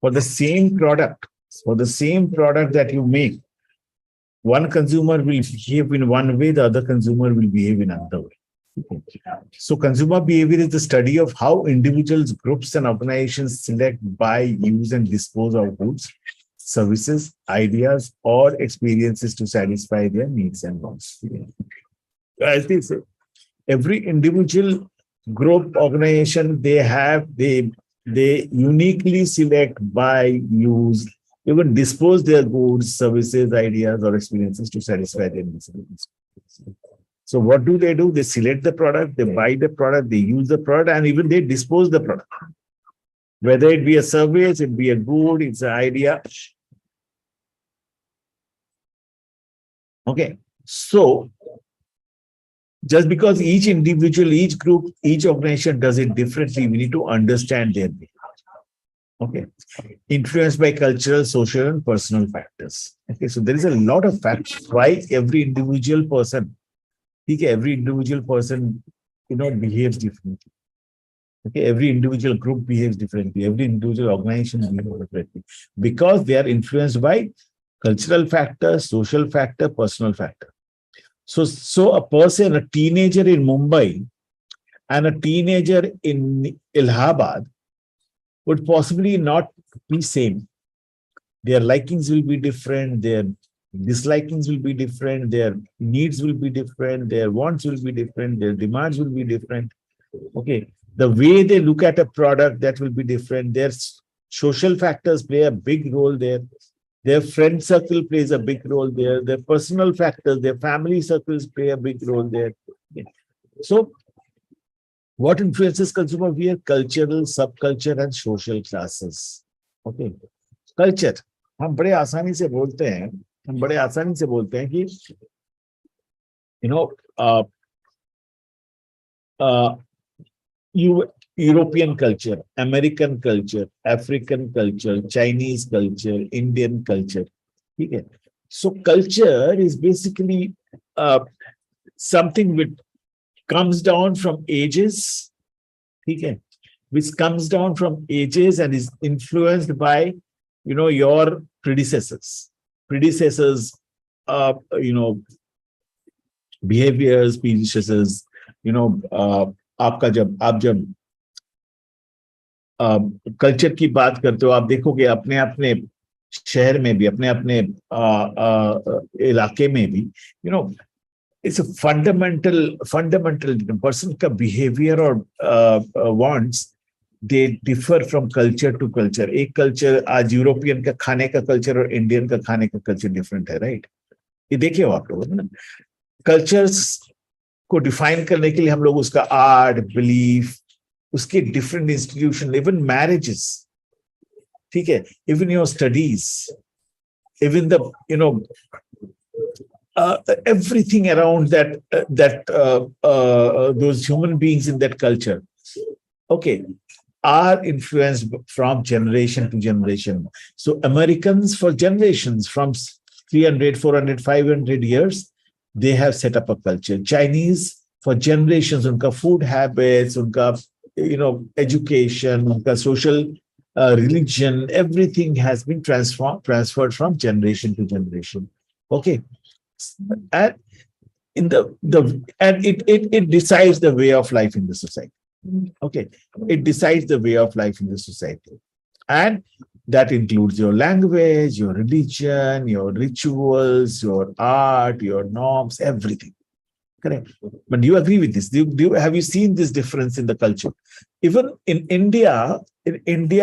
For the same product, for the same product that you make, one consumer will behave in one way, the other consumer will behave in another way. So consumer behavior is the study of how individuals, groups, and organizations select, buy, use, and dispose of goods, services, ideas, or experiences to satisfy their needs and wants. As they say, every individual, group, organization, they uniquely select, buy, use, even dispose their goods, services, ideas, or experiences to satisfy their needs. So what do? They select the product, they buy the product, they use the product, and even they dispose the product. Whether it be a service, it be a good, it's an idea. Okay. So just because each individual, each group, each organization does it differently, we need to understand their behavior. Okay. Influenced by cultural, social, and personal factors. Okay. So there is a lot of factors why every individual person, behaves differently. Okay, every individual group behaves differently. Every individual organization behaves differently because they are influenced by cultural factor, social factor, personal factor. So a person, a teenager in Mumbai and a teenager in Allahabad would possibly not be same. Their likings will be different. Their dislikings will be different, their needs will be different, their wants will be different, their demands will be different. Okay, the way they look at a product, that will be different. Their social factors play a big role there. Their friend circle plays a big role there. Their personal factors, their family circles play a big role there. Okay. So, what influences consumer behavior? Cultural, subculture, and social classes. Okay, culture. हम बड़े आसानी से बोलते हैं कि European culture, American culture, African culture, Chinese culture, Indian culture. Okay. So culture is basically something which comes down from ages, okay, which comes down from ages and is influenced by your predecessors, behaviors, predecessors. आपका आप जब culture की बात करते हो, आप देखोगे अपने अपने शहर में भी, अपने अपने इलाके में भी, it's a fundamental person का behavior or wants, they differ from culture to culture. एक कल्चर आज यूरोपियन का खाने का कल्चर और इंडियन का खाने का कल्चर डिफरेंट है, राइट? ये देखिए आप लोग ना, कल्चर्स को डिफाइन करने के लिए हम लोग उसका आर्ट, बिलीफ, उसके डिफरेंट इंस्टीट्यूशन, इवन मैरिजेस, ठीक है, even your studies, even the everything around those human beings in that culture, okay, are influenced from generation to generation. So Americans for generations, from 300, 400, 500 years, they have set up a culture. Chinese for generations, unka food habits, unka education, unka social religion, everything has been transferred from generation to generation. Okay. And it decides the way of life in the society. Okay, it decides the way of life in the society, and that includes your language, your religion, your rituals, your art, your norms, everything. Correct. But do you agree with this? Have you seen this difference in the culture? Even in India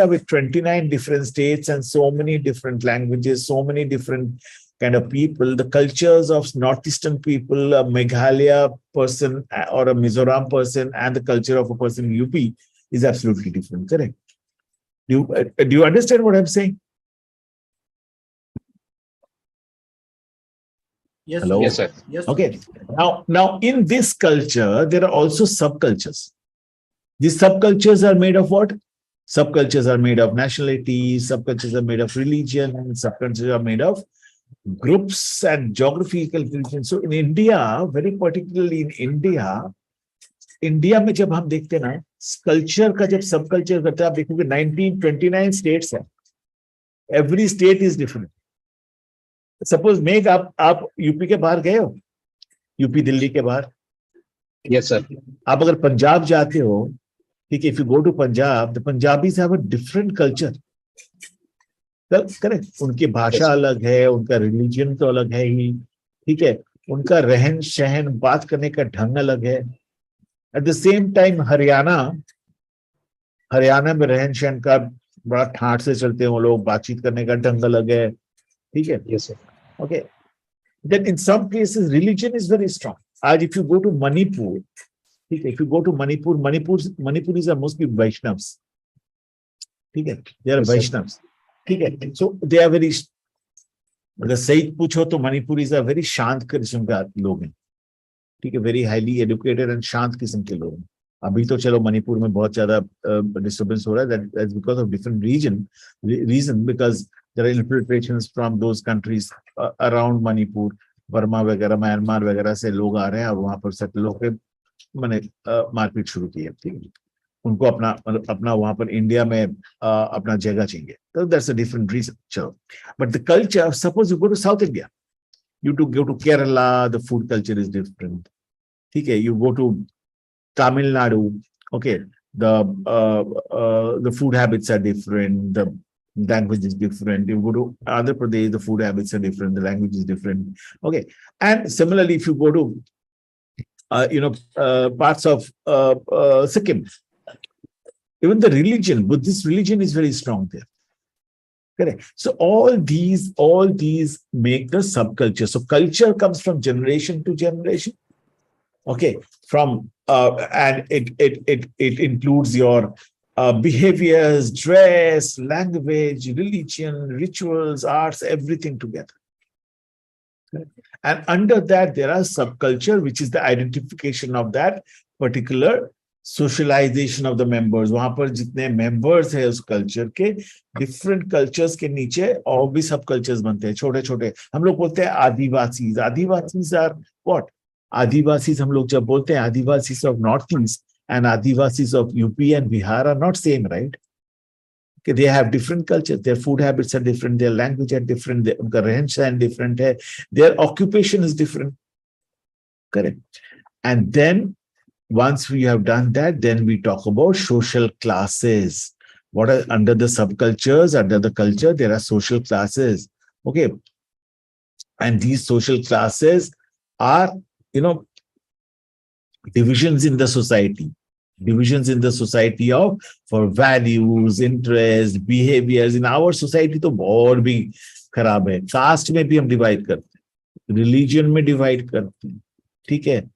with 29 different states and so many different languages, so many different kind of people, the cultures of northeastern people, a Meghalaya person or a Mizoram person, and the culture of a person in UP is absolutely different. Correct? Do you understand what I'm saying? Yes. Hello? Yes, sir. Yes. Okay. Now in this culture, there are also subcultures. These subcultures are made of what? Subcultures are made of nationality, subcultures are made of religion, and subcultures are made of groups and geographical regions. So in India, very particularly in India में जब हम देखते हैं ना, culture का जब सब culture करते हैं, आप देखोगे 1929 स्टेट्स है, Every state is different. Suppose make आप यूपी के बाहर गए हो, यूपी दिल्ली के बाहर. Yes, sir. आप अगर पंजाब जाते हो, ठीक है, if you go to Punjab, the Punjabis have a different culture. Correct. उनकी भाषा अलग है, उनका रिलीजन तो अलग है ही, ठीक है, उनका रहन सहन, बात करने का ढंग अलग है. At the same time Haryana में रहन सहन का बड़ा ठाट से चलते हैं वो लोग, बातचीत करने का ढंग अलग है, ठीक है. Yes, sir. Okay. Then in some cases religion is very strong. आज if you go to Manipur, ठीक है, if you go to Manipur are mostly Vaishnavs, ठीक है, दे आर वैष्णव्स, ठीक है. सो दे आर वेरी, अगर सही पूछो तो मणिपुरीज आर वेरी शांत किस्म का लोग हैं, ठीक है, वेरी हाईली एजुकेटेड एंड शांत किस्म के लोग हैं. अभी तो चलो मणिपुर में बहुत ज्यादा डिस्टर्बेंस हो रहा है, that's because of different reason because there are infiltrations from those countries around Manipur, Burma वगैरह, म्यांमार वगैरह से लोग आ रहे हैं, वहां पर सेटल होकर मैंने मारपीट शुरू की है, ठीक है. उनको अपना वहां पर इंडिया में अपना जगह चाहिए, तो दैट्स अ डिफरेंट रीजन. चलो, but the culture, suppose you go to South India, you to go to Kerala, the food culture is different. Okay, you go to Tamil Nadu, okay, the food habits are different, the language is different. You go to Andhra Pradesh, the food habits are different, the language is different. Okay, and similarly, if you go to parts of Sikkim, even the religion, Buddhist religion is very strong there. Correct. So all these make the subculture. So culture comes from generation to generation. Okay, from and it includes your behaviors, dress, language, religion, rituals, arts, everything together. Correct. And under that there are subculture, which is the identification of that particular socialization of the members. वहां पर जितने members है उस culture के, different cultures के नीचे और भी सब कल्चर्स बनते हैं, छोटे छोटे. हम लोग बोलते हैं आदिवासीज. Adivasis are what? आदिवासीज हम लोग जब बोलते हैं, Adivasis of North East and Adivasis of UP and Bihar are not same, right? They have different cultures, their food habits are different, their language are different, उनका रहन सहन different है, their occupation is different. Correct. And then once we have done that, then we talk about social classes. What are under the subcultures? Under the culture, there are social classes. Okay. And these social classes are, divisions in the society. Divisions in the society of for values, interests, behaviors. In our society, तो और भी खराब है. Caste में भी हम divide करते हैं, religion में divide करते हैं, ठीक है.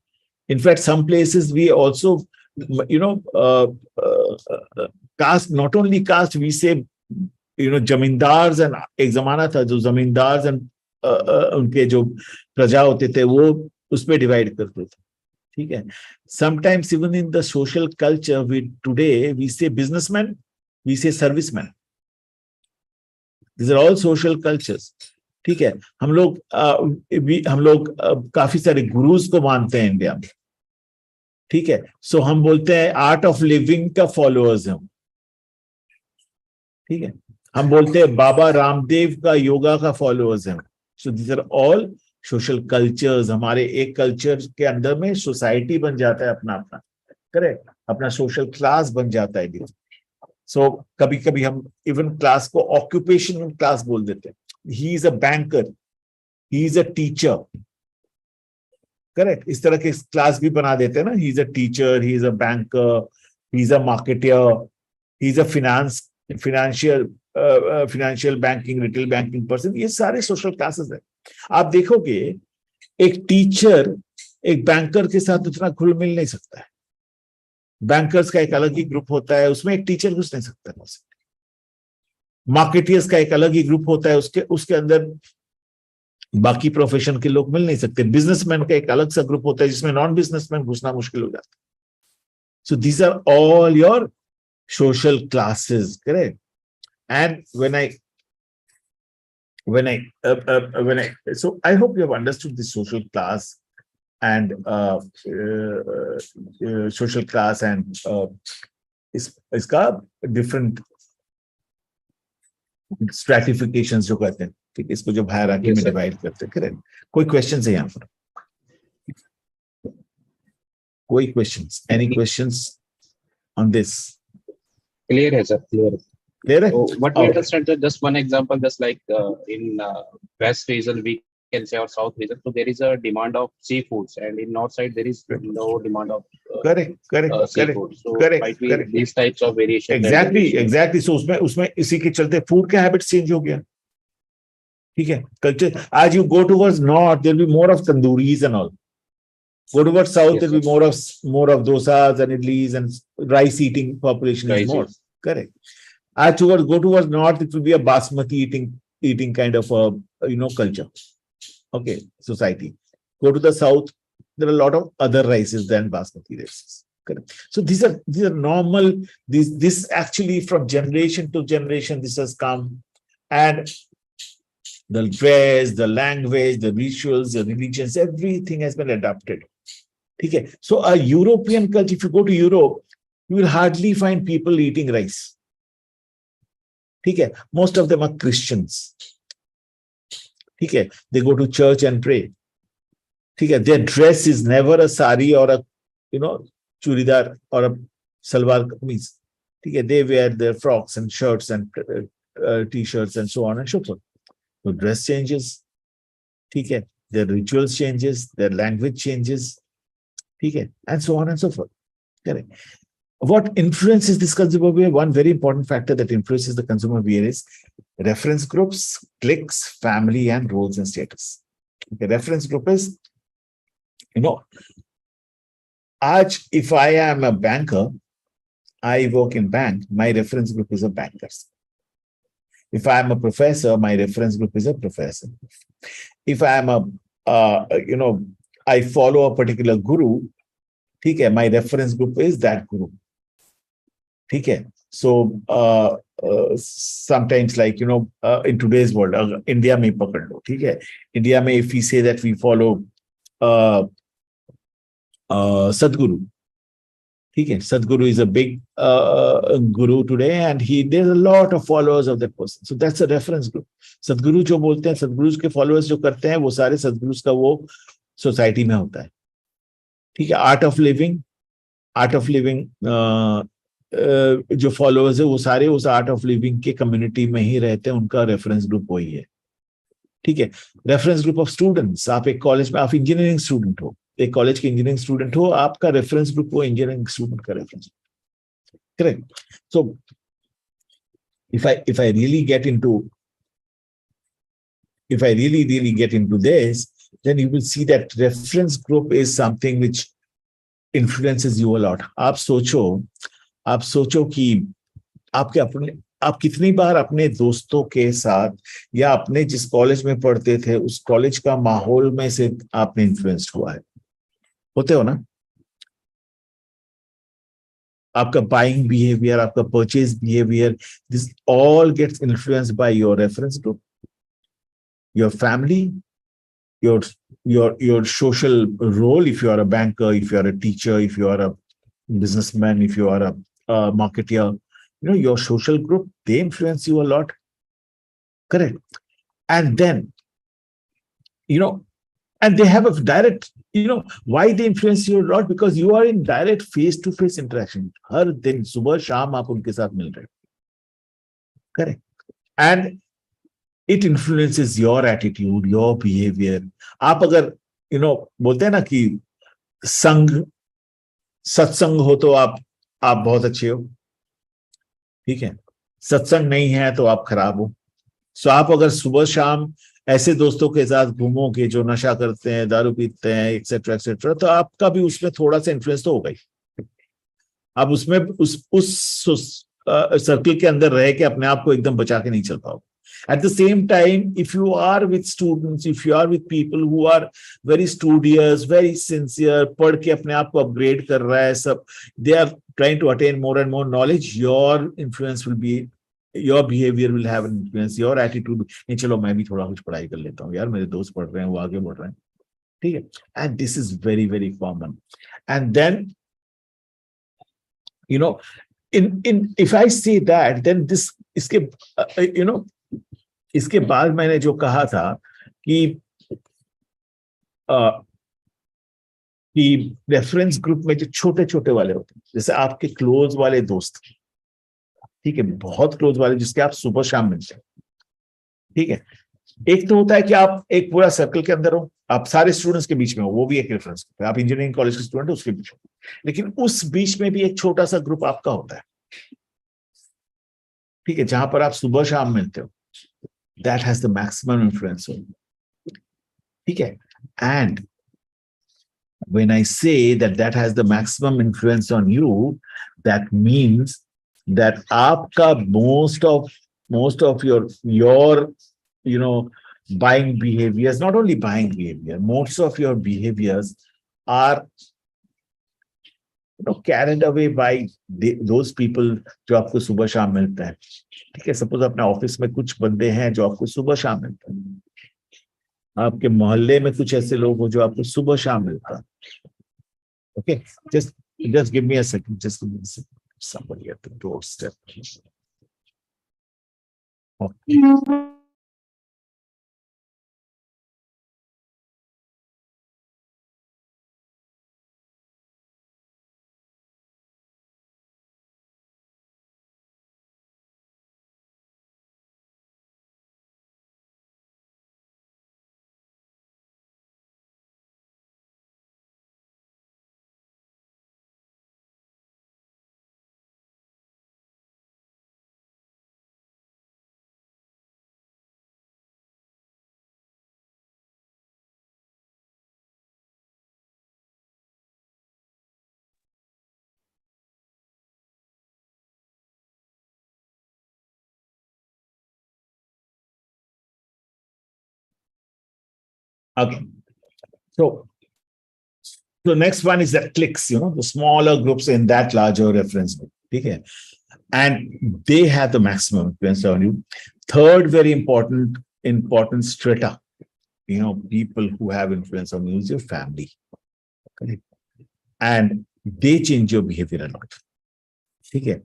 In fact, some places we also, caste, not only caste, we say, zamindars and एक जमाना था जो जमींदार्स एंड उनके जो प्रजा होते थे वो उसमें डिवाइड करते थे, ठीक है. Sometimes even in the social culture, today we say businessmen, we say servicemen. These are all social cultures. ठीक है. हम लोग काफी सारे गुरुज को मानते हैं इंडिया में, ठीक है. सो हम बोलते हैं आर्ट ऑफ लिविंग का फॉलोअर्स हम, ठीक है. हम बोलते हैं बाबा रामदेव का योगा का फॉलोअर्स हैं. So these are all social cultures. हमारे एक कल्चर के अंदर में सोसाइटी बन जाता है अपना अपना, करेक्ट, अपना सोशल क्लास बन जाता है. सो कभी कभी हम इवन क्लास को ऑक्यूपेशनल क्लास बोल देते हैं. He is a banker, he is a teacher, correct. इस तरह के क्लास भी बना देते हैं ना. He is a teacher, he is a banker, he is a marketer, he is a financial banking, retail banking person. ये सारे सोशल क्लासेस है. आप देखोगे एक टीचर एक बैंकर के साथ उतना घुल मिल नहीं सकता है. बैंकर्स का एक अलग ही ग्रुप होता है, उसमें एक टीचर घुस नहीं सकता है. मार्केटियर्स का एक अलग ही ग्रुप होता है, उसके अंदर बाकी प्रोफेशन के लोग मिल नहीं सकते. बिजनेसमैन का एक अलग सा ग्रुप होता है जिसमें नॉन बिजनेसमैन घुसना मुश्किल हो जाता है. So these are all your social classes, correct. And so I hope you have understood the social class and social class and इसका different स्ट्रैटिफिकेशंस जो कहते हैं, ठीक है, इसको जब हायरार्की Yes, में sir. डिवाइड करते हैं, करेक्ट। कोई क्वेश्चन है यहाँ पर? कोई questions, any questions on this? Clear है, sir. Clear. क्लियर है? So what we okay, understand, just one example, just like in west region we can say, or south region, so there is a demand of seafoods, and in north side there is no demand of correct correct correct seafood. So correct might be correct, these types of variations and exactly deviations. Exactly. So उसमें उसमें इसी के चलते food का habit change हो गया, ठीक है। कल्चर, आज you go towards north, there will be more of tandooris and all. Go towards south, Yes, there sir. will be more of dosas and idlis, and rice eating population is Rice, more. yes. Correct. Go towards north, it will be a basmati eating kind of a culture. Okay, society. Go to the south, there are a lot of other rices than basmati rices. Correct. So these are normal. This actually from generation to generation this has come, and the dress, the language, the rituals, the religions, everything has been adapted. Okay. So a European culture, if you go to Europe, you will hardly find people eating rice. Okay. Most of them are Christians. Okay. They go to church and pray. Okay. Their dress is never a sari or a, churidar or a salwar kameez. Okay. They wear their frocks and shirts and t-shirts and so on and so forth. So dress changes. Okay. Their rituals changes. Their language changes. Okay. And so on and so forth. Correct. What influences this consumer behavior? One very important factor that influences the consumer behavior is reference groups, cliques, family, and roles and status. The reference group is, if I am a banker, I work in bank, my reference group is a bankers. If I am a professor, my reference group is a professor. If I am I follow a particular guru, okay, my reference group is that guru. Okay. So sometimes, like, in today's world, India may pakad lo, okay? India may, if we say that we follow Sadhguru, okay? Sadhguru is a big guru today, and there's a lot of followers of that person. So that's a reference group. Sadhguru jo bolte hain, Sadhguru ke followers jo karte hain, wo sare Sadhgurus ka wo society mein hota hai. ठीक है. Art of living जो followers है वो सारे उस art of living के community में ही रहते हैं, उनका रेफरेंस ग्रुप वही है. ठीक है. रेफरेंस ग्रुप ऑफ स्टूडेंट्स, आप एक कॉलेज में, आप इंजीनियरिंग स्टूडेंट हो, एक कॉलेज के इंजीनियरिंग स्टूडेंट हो, आपका रेफरेंस ग्रुप वो इंजीनियरिंग स्टूडेंट का reference. Correct. So if I really get into this, then you will see that reference group is something which influences you a lot. आप सोचो कि आप कितनी बार अपने दोस्तों के साथ या अपने जिस कॉलेज में पढ़ते थे उस कॉलेज का माहौल में से आपने इन्फ्लुएंस्ड हुआ है? होते हो ना? आपका बाइंग बिहेवियर, आपका purchase behaviour, this all gets influenced by your reference group, your family, your social role. If you are a banker, if you are a teacher, if you are a businessman, if you are a marketer, your social group, they influence you a lot. Correct. And then, and they have a direct, why they influence you a lot? Because you are in direct face-to-face interaction. हर दिन सुबह शाम आप उनके साथ मिल रहे हो. Correct. And it influences your attitude, your behavior. आप अगर बोलते हैं ना कि सत्संग हो तो आप बहुत अच्छे हो, ठीक है. सत्संग नहीं है तो आप खराब हो. सो आप अगर सुबह शाम ऐसे दोस्तों के साथ घूमोगे जो नशा करते हैं, दारू पीते हैं, एक्सेट्रा एक्सेट्रा, तो आपका भी उसमें थोड़ा सा इन्फ्लुएंस तो होगा ही. आप उसमें उस सर्किल के अंदर रह के अपने आप को एकदम बचा के नहीं चल पाओगे. At the same time, if you are with students, if you are with people who are very studious, very sincere, पढ़ के अपने आप को अपग्रेड कर रहा है सब, they are trying to attain more and more knowledge, your influence will be, your behavior will have an influence, your attitude. नहीं, चलो मैं भी थोड़ा कुछ पढ़ाई कर लेता हूँ यार, मेरे दोस्त पढ़ रहे हैं, वो आगे बढ़ रहे हैं, ठीक है. And this is very, very common. And then, if I say that, then this, इसके, इसके बाद मैंने जो कहा था कि अ, कि रेफरेंस ग्रुप में जो छोटे छोटे वाले होते हैं, जैसे आपके क्लोज वाले दोस्त, ठीक है, बहुत क्लोज वाले जिसके आप सुबह शाम मिलते हैं, ठीक है। एक तो होता है कि आप एक पूरा सर्कल के अंदर हो, आप सारे स्टूडेंट्स के बीच में हो, वो भी एक रेफरेंस ग्रुप है, आप इंजीनियरिंग कॉलेज के स्टूडेंट हो उसके बीच में, लेकिन उस बीच में भी एक छोटा सा ग्रुप आपका होता है, ठीक है, जहां पर आप सुबह शाम मिलते हो, that has the maximum influence, ठीक है। And when I say that that has the maximum influence on you, that means that aapka most of your buying behaviors, not only buying behavior, most of your behaviors are carried away by those people जो आपको सुबह शाम मिलता है, ठीक है। Suppose अपने office में कुछ बंदे हैं जो आपको सुबह शाम मिलता है, आपके मोहल्ले में कुछ ऐसे लोग हो जो आपको सुबह शाम मिलता है। Okay, just give me a second. Just give me a second. Somebody at the doorstep. Okay. Okay. So the next one is that clicks, the smaller groups in that larger reference group. Okay. And they have the maximum influence on you. Third, very important strata, people who have influence on you is your family. Okay. And they change your behavior a lot. Okay.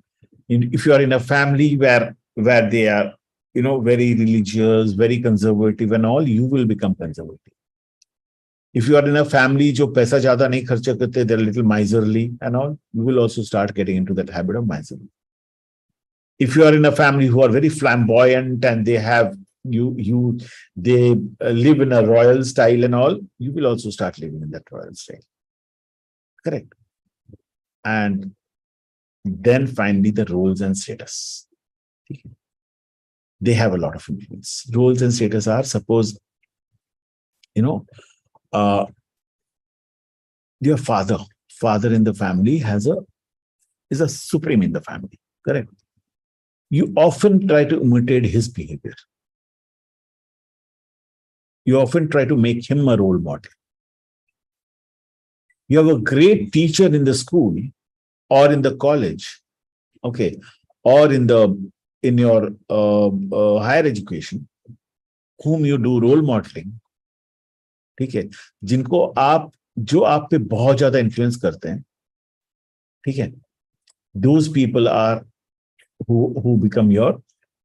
If you are in a family where they are, very religious, very conservative and all, you will become conservative. If you are in a family जो पैसा ज्यादा नहीं खर्चा करते, they're a little miserly and all, you will also start getting into that habit of miserly. If you are in a family who are very flamboyant and they have they live in a royal style and all, you will also start living in that royal style. Correct. And then finally the roles and status. They have a lot of influence. Roles and status are, suppose, uh, your father in the family is a supreme in the family. Correct. You often try to imitate his behavior. You often try to make him a role model. You have a great teacher in the school or in the college, okay, or in your higher education, whom you do role modeling, ठीक है, जो आप पे बहुत ज्यादा influence करते हैं, ठीक है, those people are who become your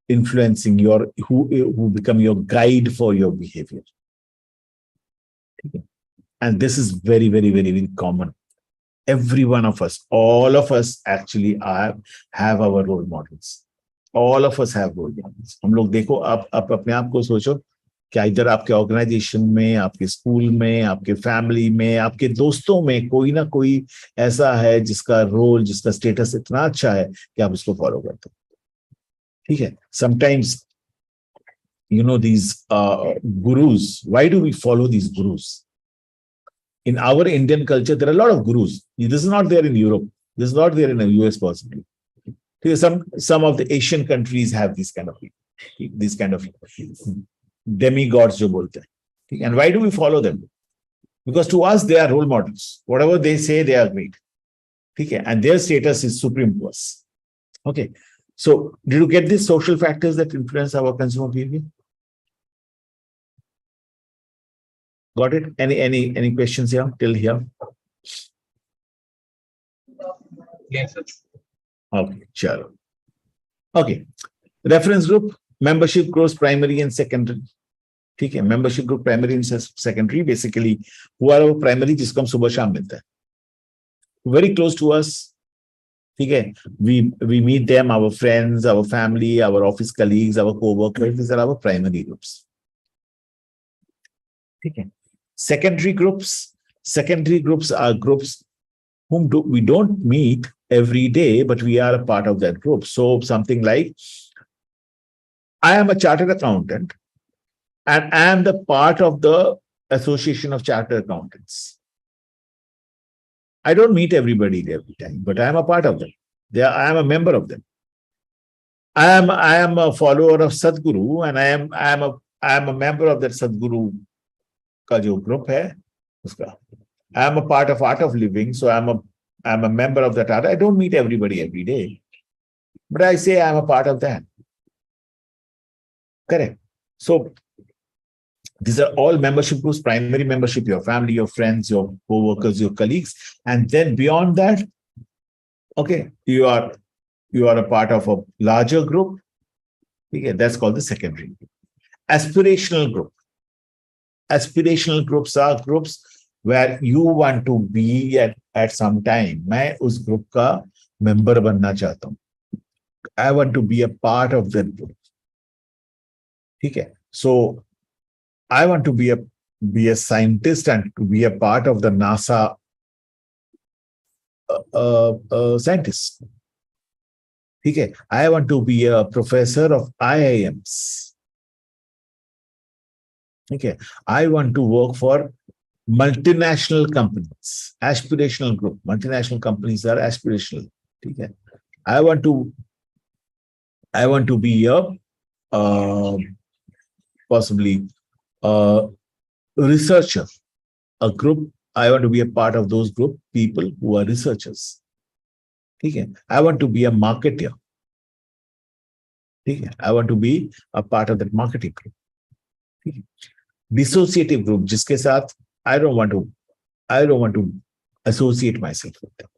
influencing who become your guide for your behavior. Okay. And this is very, very, very, very common. Every one of us, all of us actually have our role models. All of us have role models. हम लोग देखो, आप अपने आप को सोचो, क्या इधर आपके ऑर्गेनाइजेशन में, आपके स्कूल में, आपके फैमिली में, आपके दोस्तों में कोई ना कोई ऐसा है जिसका स्टेटस इतना अच्छा है कि आप उसको फॉलो करते हो, ठीक है। Sometimes these gurus. Why do we follow these gurus? In our Indian culture, there are a lot of gurus. This is not there in Europe. This is not there in the US possibly. Some of the Asian countries have these kind of demigods जो बोलते हैं. And why do we follow them? Because to us they are role models. Whatever they say, they are great. Okay, and their status is supreme to us. Okay, so did you get these social factors that influence our consumer behavior? Got it? Any questions here till here? Yes, sir. Okay, sure. Okay, reference group. membership grows primary and secondary. ठीक है, membership group primary and secondary, basically who are our primary, जिसको हम सुबह शाम मिलते हैं, very close to us. ठीक है, we meet them, our friends, our family, our office colleagues, our co-workers. These are our primary groups. ठीक है. Secondary groups are groups whom we don't meet every day, but we are a part of that group. So something like, I am a chartered accountant and I am the part of the Association of Chartered Accountants. I don't meet everybody every time, but I am a part of them. I am a member of them. I am a follower of Sadhguru, and I am a member of that Sadhguru का जो group है उसका. I am a part of Art of Living, so I'm a member of that art. I don't meet everybody every day, but I say I'm a part of that. Correct. So these are all membership groups: primary membership, your family, your friends, your co-workers, your colleagues, and then beyond that, okay, you are a part of a larger group. Okay, that's called the secondary group. Aspirational group. Aspirational groups are groups where you want to be at some time. मैं उस group का member बनना चाहता हूँ. I want to be a part of that group. ठीक है. So I want to be a scientist and to be a part of the NASA scientist. ठीक है. I want to be a professor of IIMs. Okay. I want to work for multinational companies. Aspirational group. Multinational companies are aspirational. Okay. I want to be a possibly a researcher. A group. I want to be a part of those group people who are researchers. Okay. I want to be a marketer. Okay. I want to be a part of that marketing group. Okay. Dissociative group, जिसके साथ I don't want to associate myself with them.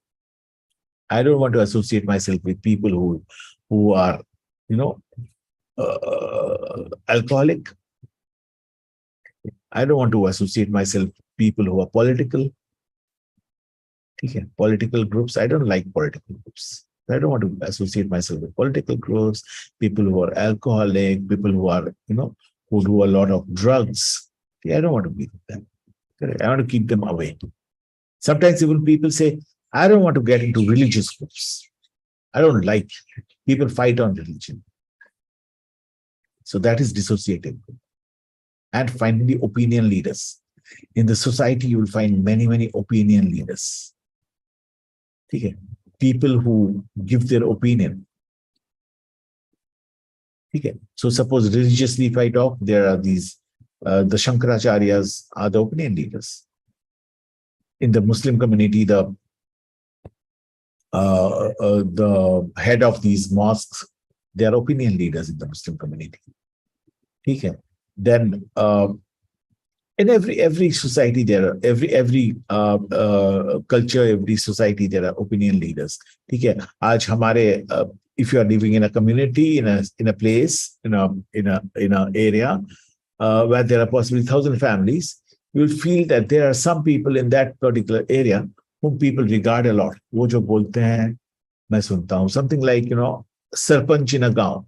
I don't want to associate myself with people who are, alcoholic. I don't want to associate myself with people who are political. Okay. Political groups. I don't like political groups. I don't want to associate myself with political groups, people who are alcoholic, people who are, who do a lot of drugs. I don't want to be with them. I want to keep them away. Sometimes even people say, I don't want to get into religious groups. I don't like people fight on religion. So that is dissociative. And finally, opinion leaders. In the society, you will find many, many opinion leaders. Okay. People who give their opinion. Okay. So suppose religiously, if I talk, there are these, the Shankaracharyas are the opinion leaders. In the Muslim community, the head of these mosques, they are opinion leaders in the Muslim community. Okay. Then in every society, there are every culture, every society, there are opinion leaders. Okay. Aaj hamare, if you are living in a community, in a place, in a area where there are possibly 1,000 families, you will feel that there are some people in that particular area whom people regard a lot. वो जो बोलते हैं, मैं सुनता हूँ. Something like, Sarpanch in a gaon.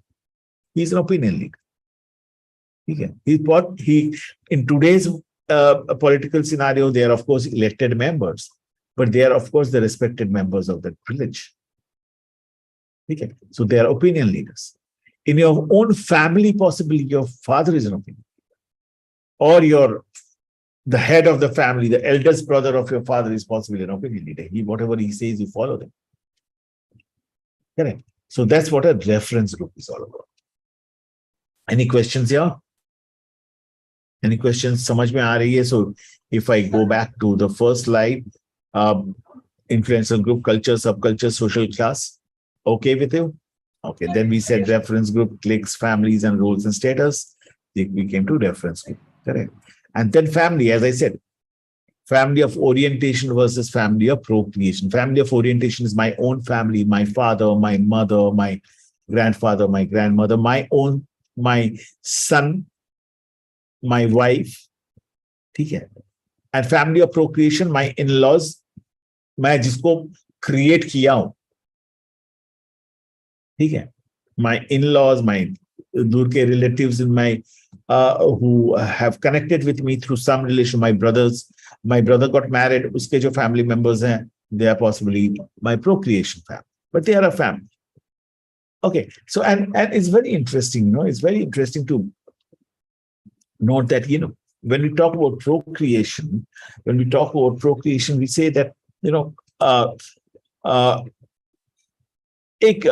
He is an opinion leader. Okay. In today's political scenario, they are of course elected members, but they are of course the respected members of that village. Okay. So they are opinion leaders. In your own family, possibly your father is an opinion, or the head of the family, the eldest brother of your father is possibly an opinion leader. Whatever he says, you follow them. Correct. So that's what a reference group is all about. Any questions here? Any questions? समझ में आ रही है? So if I go back to the first slide, influential group, culture, subculture, social class. Okay with you? Okay. Then we said reference group, cliques, families, and roles and status. We came to reference group. Correct. And then family, as I said, family of orientation versus family of procreation. Family of orientation is my own family, my father, my mother, my grandfather, my grandmother, my own my son, my wife, ठीक है, and family of procreation, my in-laws, मैं जिसको create किया हूं, ठीक है, my in-laws, my दूर के relatives in my who have connected with me through some relation, my brothers, my brother got married, उसके जो family members हैं, they are possibly my procreation family, but they are a family. Okay, so and it's very interesting, it's very interesting to note that, when we talk about procreation, we say that, uh, uh, एक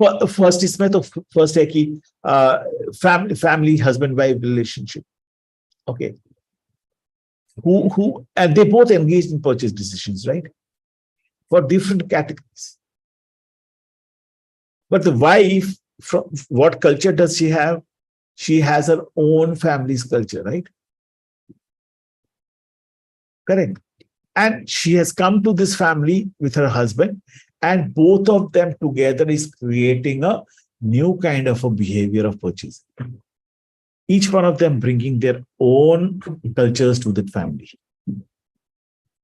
first इसमें तो first है कि family husband wife relationship, okay, who and they both engaged in purchase decisions, right, for different categories. But the wife, from what culture does she have? She has her own family's culture, right? Correct. And she has come to this family with her husband, and both of them together is creating a new kind of a behavior of purchase. Each one of them bringing their own cultures to the family.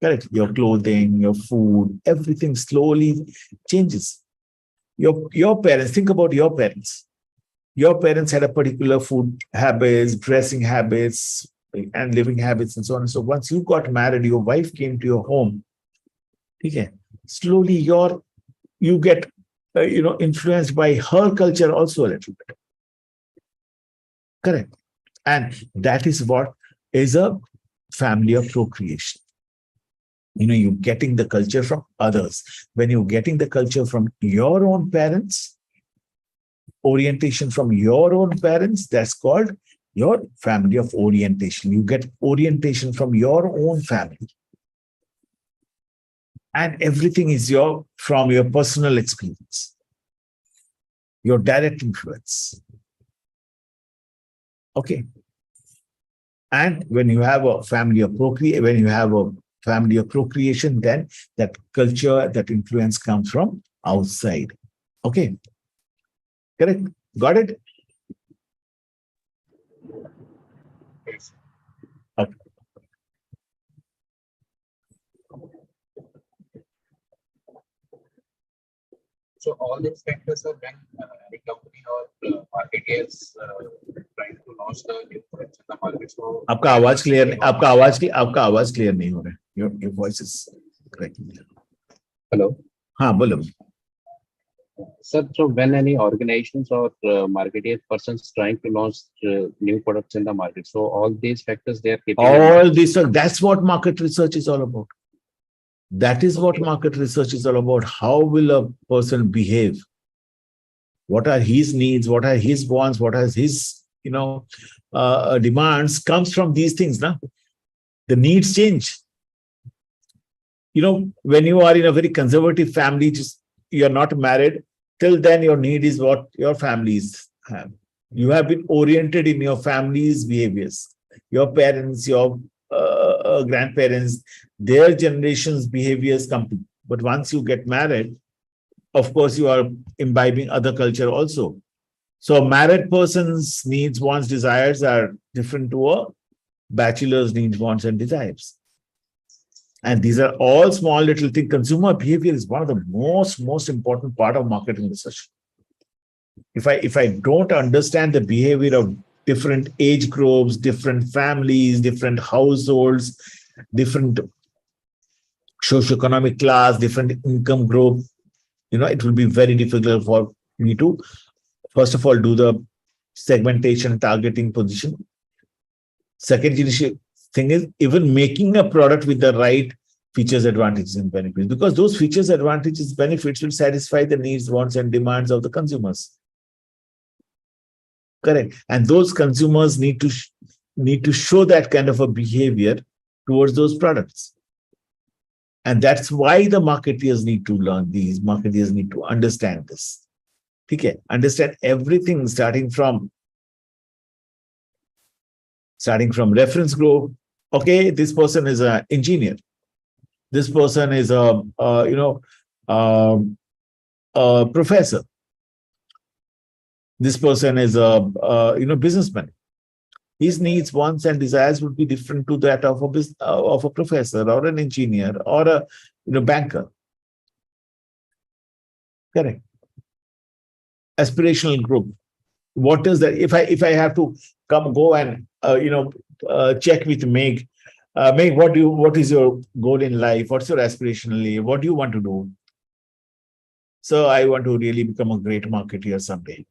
Correct. Your clothing, your food, everything slowly changes. Your parents, think about your parents. Your parents had a particular food habits, dressing habits, and living habits, and so on. So once you got married, your wife came to your home. Okay. Slowly you get influenced by her culture also a little bit. Correct. And that is what is a family of procreation. You're getting the culture from others. When you're getting the culture from your own parents, orientation from your own parents, that's called your family of orientation. You get orientation from your own family. And everything is from your personal experience, your direct influence. Okay. And when you have a family of procreation, then that culture, that influence comes from outside. Okay. Correct. Got it? Yes. Okay. So all these factors are when any company or marketeers trying to launch the new products in the market. So आपका आवाज clear नहीं हो रहा है. Your voice is correct. Hello. हाँ, बोलो. Sir, so when any organizations or marketeer persons trying to launch new products in the market, so all these factors they are keeping in mind. All this, that's what market research is all about. That is what market research is all about. How will a person behave? What are his needs? What are his wants? What are his, demands? Comes from these things, na? The needs change. When you are in a very conservative family, you're not married, till then your need is what your families have. You have been oriented in your family's behaviors. Your parents, your grandparents, their generation's behaviors come to. But once you get married, of course, you are imbibing other culture also. So a married person's needs, wants, desires are different to a bachelor's needs, wants, and desires. And these are all small little things. Consumer behavior is one of the most important part of marketing research. If I don't understand the behavior of different age groups, different families, different households, different socioeconomic class, different income group, it will be very difficult for me to, first of all, do the segmentation, targeting, position. Second thing is even making a product with the right features, advantages, and benefits, because those features, advantages, benefits will satisfy the needs, wants, and demands of the consumers. Correct. And those consumers need to show that kind of a behavior towards those products. And that's why the marketeers need to learn these. Marketeers need to understand this. Okay, understand everything starting from reference group. Okay, this person is an engineer. This person is a professor. This person is a businessman. His needs, wants, and desires would be different to that of of a professor or an engineer or a banker. Correct. Aspirational group. What is that? If I have to go and check with Meg, Meg, what is your goal in life? What's your aspirationally? What do you want to do? So I want to really become a great marketeer someday.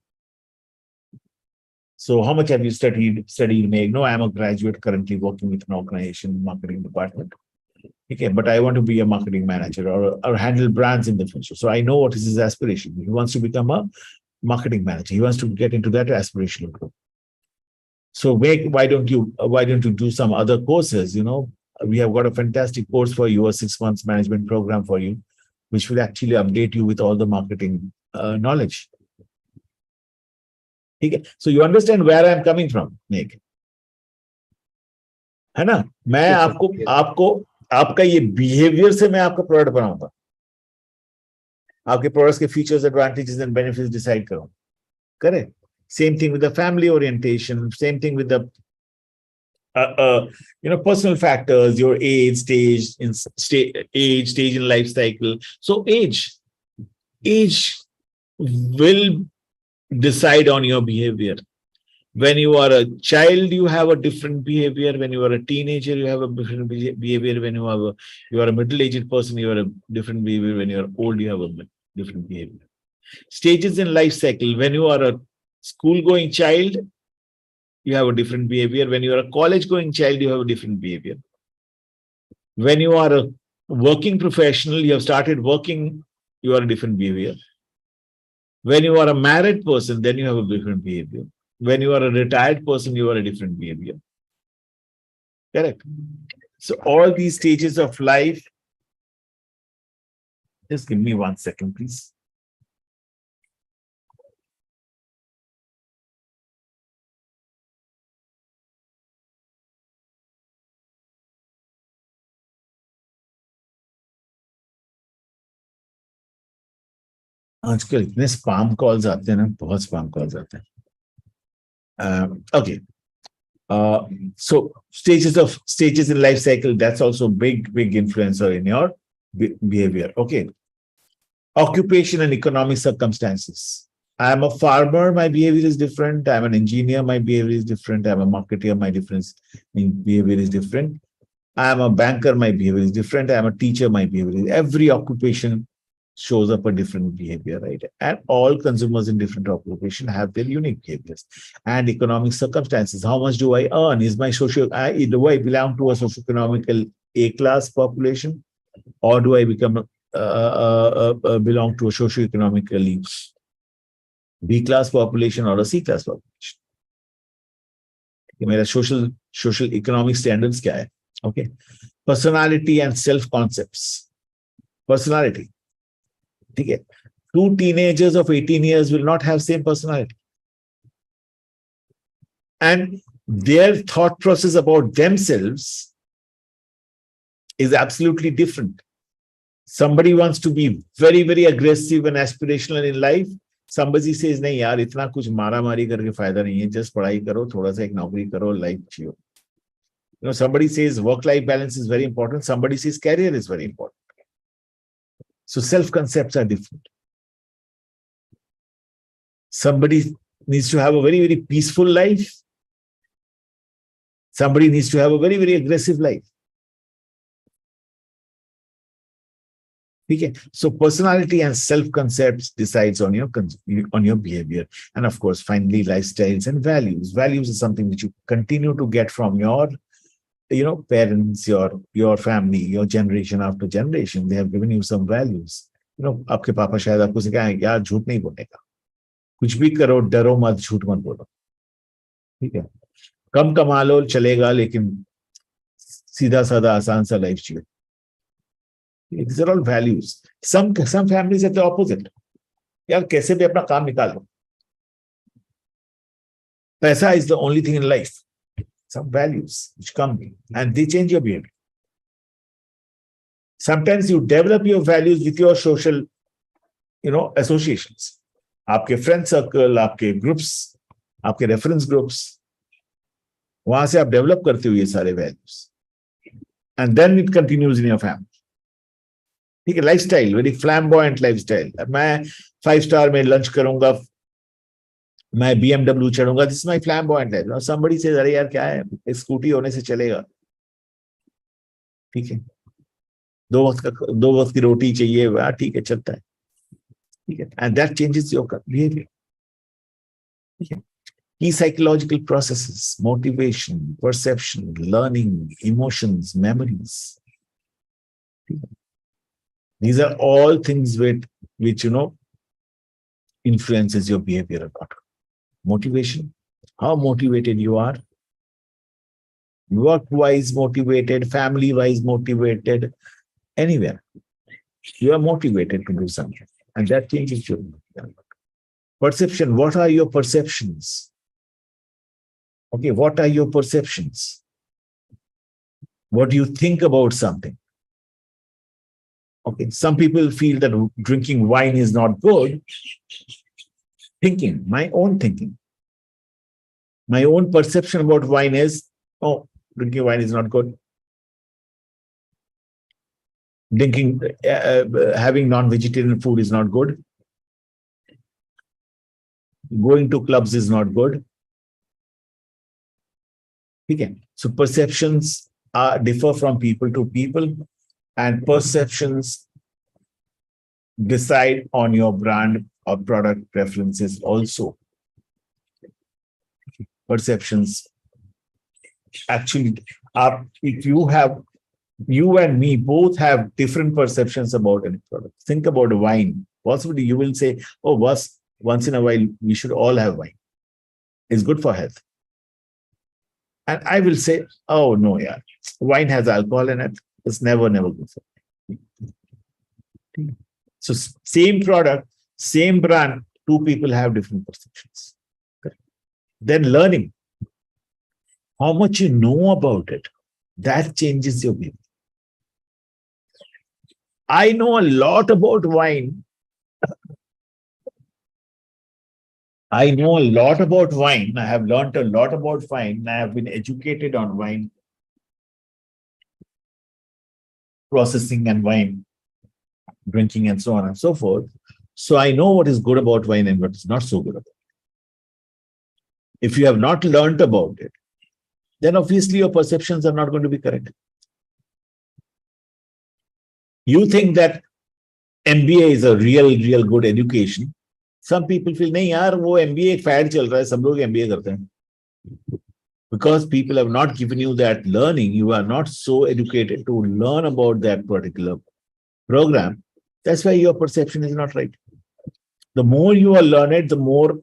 So how much have you studied, Meg? No, I'm a graduate currently working with an organization marketing department. Okay, but I want to be a marketing manager or handle brands in the future. So I know what is his aspiration. He wants to become a marketing manager. He wants to get into that aspirational group. So Meg, why don't you do some other courses? We have got a fantastic course for you, a 6 months management program for you, which will actually update you with all the marketing knowledge. Okay. So you understand where I'm coming from, Meg? है ना? मैं Yes, sir. आपको Yes. आपको आपका ये behaviour से मैं आपका प्रोडक्ट बनाऊंगा. आपके प्रोडक्ट्स के features, advantages and benefits decide करूंगा. Correct. Same thing with the family orientation. Same thing with the personal factors, your age, stage in life cycle. So age will decide on your behavior. When you are a child, you have a different behavior. When you are a teenager, you have a different behavior. When you are a middle-aged person, you are a different behavior. When you are old, you have a different behavior. Stages in life cycle. When you are a school-going child, you have a different behavior. When you are a college-going child, you have a different behavior. When you are a working professional, you have started working, you are a different behavior. When you are a married person, then you have a different behavior. When you are a retired person, you are a different behavior. Correct. So all these stages of life, just give me 1 second, please. आजकल इतने spam calls आते हैं ना, बहुत spam calls आते हैं. Okay. So stages in life cycle, that's also big influencer in your behavior. Okay. Occupation and economic circumstances. I'm a farmer, my behavior is different. I'm an engineer, my behavior is different. I'm a marketer, my behavior is different. I'm a banker, my behavior is different. I'm a teacher, my behavior is. Every occupation shows up a different behavior, right? And all consumers in different occupation have their unique behaviors. And economic circumstances. How much do I earn? Do I belong to a socioeconomical A-class population? Or do I belong to a socioeconomically B-class population or a C-class population? मेरा social economic standards क्या है? Okay. Personality and self-concepts. Personality. Okay. Two teenagers of 18 years will not have same personality. And their thought process about themselves is absolutely different. Somebody wants to be very, very aggressive and aspirational in life. Somebody says, नहीं यार इतना कुछ मारा मारी करके फायदा नहीं है, just पढ़ाई करो, थोड़ा सा एक नौकरी करो, life Jio. Somebody says work-life balance is very important. Somebody says career is very important. So self-concepts are different. Somebody needs to have a very, very peaceful life. Somebody needs to have a very, very aggressive life. Okay. So personality and self-concepts decides on your behavior. And of course, finally, lifestyles and values. Values is something that you continue to get from your parents, your family, your generation after generation. They have given you some values. आपके पापा शायद आपको सिखाएं यार झूठ नहीं बोलने का, कुछ भी करो डरो मत, झूठ मत बोलो. ठीक है, कम कमा लो चलेगा लेकिन सीधा साधा आसान सा life Jio. These are all values. Some families have the opposite. यार कैसे भी अपना काम निकाल लो. पैसा is the only thing in life. Some values which come and they change your behavior. Sometimes you develop your values with your social, associations. आपके friend circle, आपके groups, आपके रेफरेंस ग्रुप्स, वहां से आप डेवलप करते हो ये सारे values, and then it continues in your family. ठीक है, लाइफस्टाइल, वेरी फ्लैम्बॉयंट लाइफस्टाइल। मैं 5 स्टार में लंच करूंगा, मैं BMW चढ़ूंगा, this my flamboyant life. Somebody से, अरे यार क्या है, स्कूटी होने से चलेगा? ठीक है, 2 वक्त की रोटी चाहिए, वाह ठीक है, चलता है। ठीक है, and that changes your behaviour. ठीक है, key psychological processes: motivation, perception, learning, emotions, memories. These are all things which influences your behavior a lot. Motivation, how motivated you are, work-wise motivated, family-wise motivated, anywhere. You are motivated to do something, and that changes your behavior. Perception, what are your perceptions? Okay, what are your perceptions? What do you think about something? Okay, some people feel that drinking wine is not good. Thinking, my own thinking. My own perception about wine is, oh, drinking wine is not good. Having non-vegetarian food is not good. Going to clubs is not good. Okay, so perceptions differ from people to people, and perceptions decide on your brand or product preferences also. Perceptions actually are, if you and me both have different perceptions about any product. Think about wine. Possibly you will say, oh, once in a while we should all have wine. It's good for health. And I will say, oh no, yeah, wine has alcohol in it. It's never good for me. So same product, same brand, two people have different perceptions. Then learning. How much you know about it, that changes your behavior. I know a lot about wine. I know a lot about wine. I have learned a lot about wine. I have been educated on wine processing and wine drinking and so on and so forth. So I know what is good about wine and what is not so good about it. If you have not learned about it, then obviously your perceptions are not going to be correct. You think that MBA is a real good education. Some people feel, nahi yaar, wo MBA ek fad chal raha hai, sab log MBA karte hain. Because people have not given you that learning, you are not so educated to learn about that particular program. That's why your perception is not right. The more you are learned, the more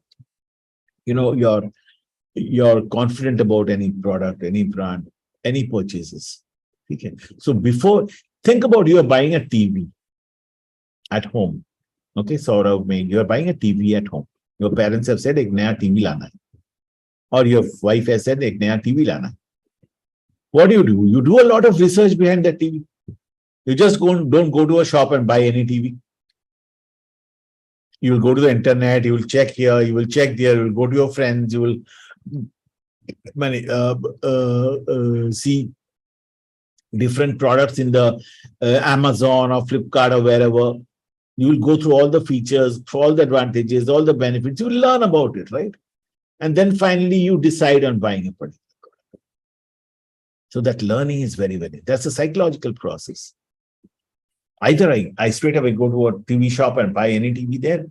you're confident about any product, any brand, any purchases. Okay. So think about, you are buying a TV at home. Okay, Saurav, you are buying a TV at home. Your parents have said, ek naya TV lana hai. Or your wife has said, ek naya TV lana hai. What do? You do a lot of research behind that TV. You just don't go to a shop and buy any TV. You will go to the internet, you will check here, you will check there, you will go to your friends, you will see different products in the Amazon or Flipkart or wherever. You will go through all the features, all the advantages, all the benefits. You will learn about it, right? And then finally you decide on buying a particular product. So that learning is very, that's a psychological process. Either I straight away go to a TV shop and buy any TV there,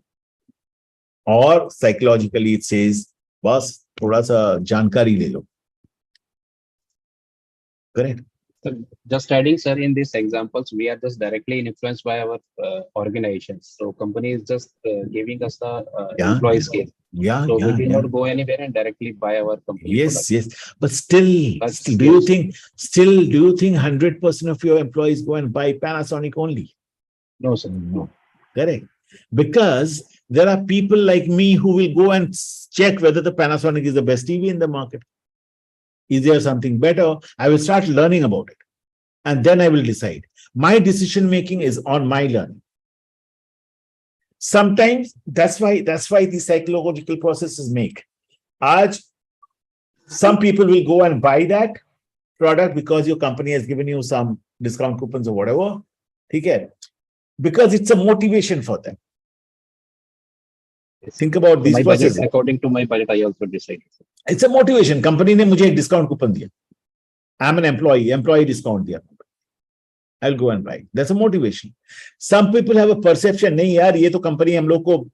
or psychologically it says, bas, thoda sa jankari le lo. Correct? So just adding, sir, in these examples, we are just directly influenced by our organizations. So company is just giving us the employee scale. So we will not go anywhere and directly buy our company product. Yes. But still, do you think 100% of your employees go and buy Panasonic only? No, sir. No. Correct. Because there are people like me who will go and check whether the Panasonic is the best TV in the market. Is there something better? I will start learning about it. And then I will decide. My decision making is on my learning. Sometimes that's why these psychological processes make. Some people will go and buy that product because your company has given you some discount coupons or whatever. Okay? Because it's a motivation for them. Think about these processes. According to my budget, I also decide. It's a motivation. Company ने मुझे एक discount coupon दिया. I'm an employee discount दिया. I'll go and buy. That's a motivation. Some people have a perception, नहीं यार ये तो company हम लोग को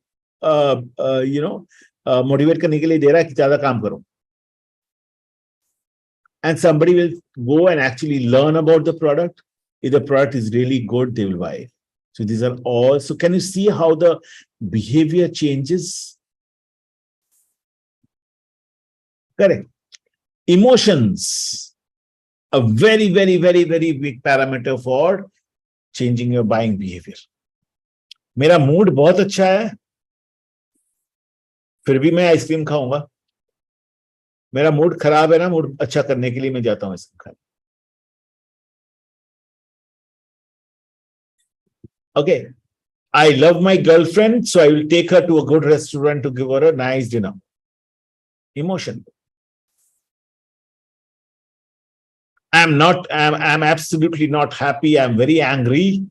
motivate करने के लिए दे रहा है कि ज़्यादा काम करो. And somebody will go and actually learn about the product. If the product is really good, they will buy it. So these are all. So can you see how the behavior changes? Correct. Emotions, a very, very, very, very big parameter for changing your buying behavior. मेरा mood बहुत अच्छा है, फिर भी मैं ice cream खाऊंगा. मेरा mood खराब है ना, मूड अच्छा करने के लिए मैं जाता हूं आइसक्रीम खाने. Okay, I love my girlfriend, so I will take her to a good restaurant to give her a nice dinner. Emotion. I'm absolutely not happy. I'm very angry.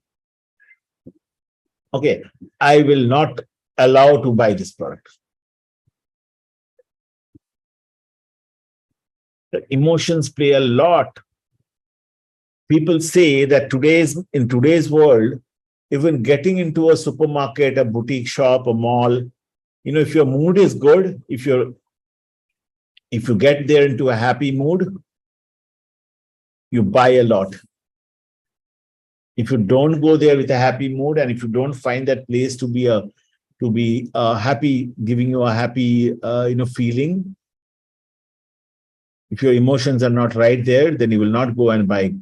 Okay, I will not allow to buy this product. The emotions play a lot. People say that in today's world, even getting into a supermarket, a boutique shop, a mall, if your mood is good, if you get there into a happy mood, you buy a lot. If you don't go there with a happy mood, and if you don't find that place to be happy, giving you a happy feeling, if your emotions are not right there, then you will not go and buy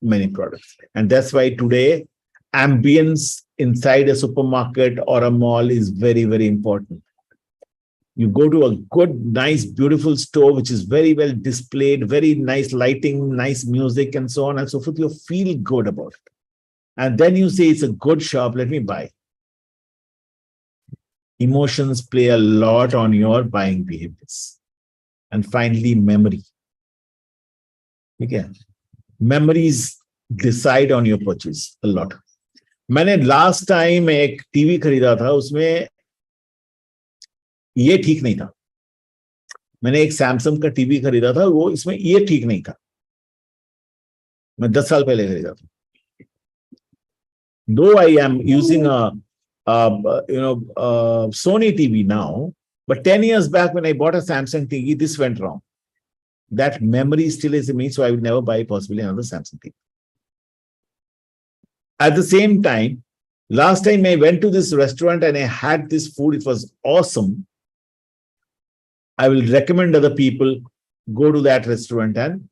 many products. And that's why today ambience inside a supermarket or a mall is very, very important. You go to a good, nice, beautiful store, which is very well displayed, very nice lighting, nice music, and so on and so forth. You feel good about it. And then you say, it's a good shop, let me buy. Emotions play a lot on your buying behaviors. And finally, memory. Okay. Memories decide on your purchase a lot. मैंने last time एक TV खरीदा था, उसमें ये ठीक नहीं था. मैंने एक सैमसंग का टीवी खरीदा था, वो इसमें ये ठीक नहीं था. मैं 10 साल पहले खरीदा था. Though I am using a Sony TV now, but 10 years back when I bought a Samsung TV, this went wrong. That memory still is in me, so I will never buy possibly another Samsung TV. At the same time, last time I went to this restaurant and I had this food, it was awesome. I will recommend other people go to that restaurant and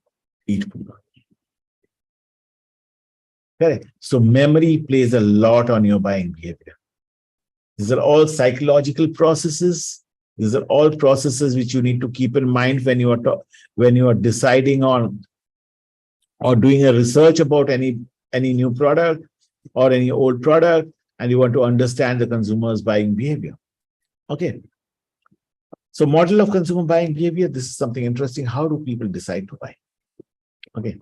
eat food. Correct. So memory plays a lot on your buying behavior. These are all psychological processes. These are all processes which you need to keep in mind when you are deciding on or doing a research about any new product or any old product, and you want to understand the consumer's buying behavior. Okay. So model of consumer buying behavior, this is something interesting. How do people decide to buy? Okay.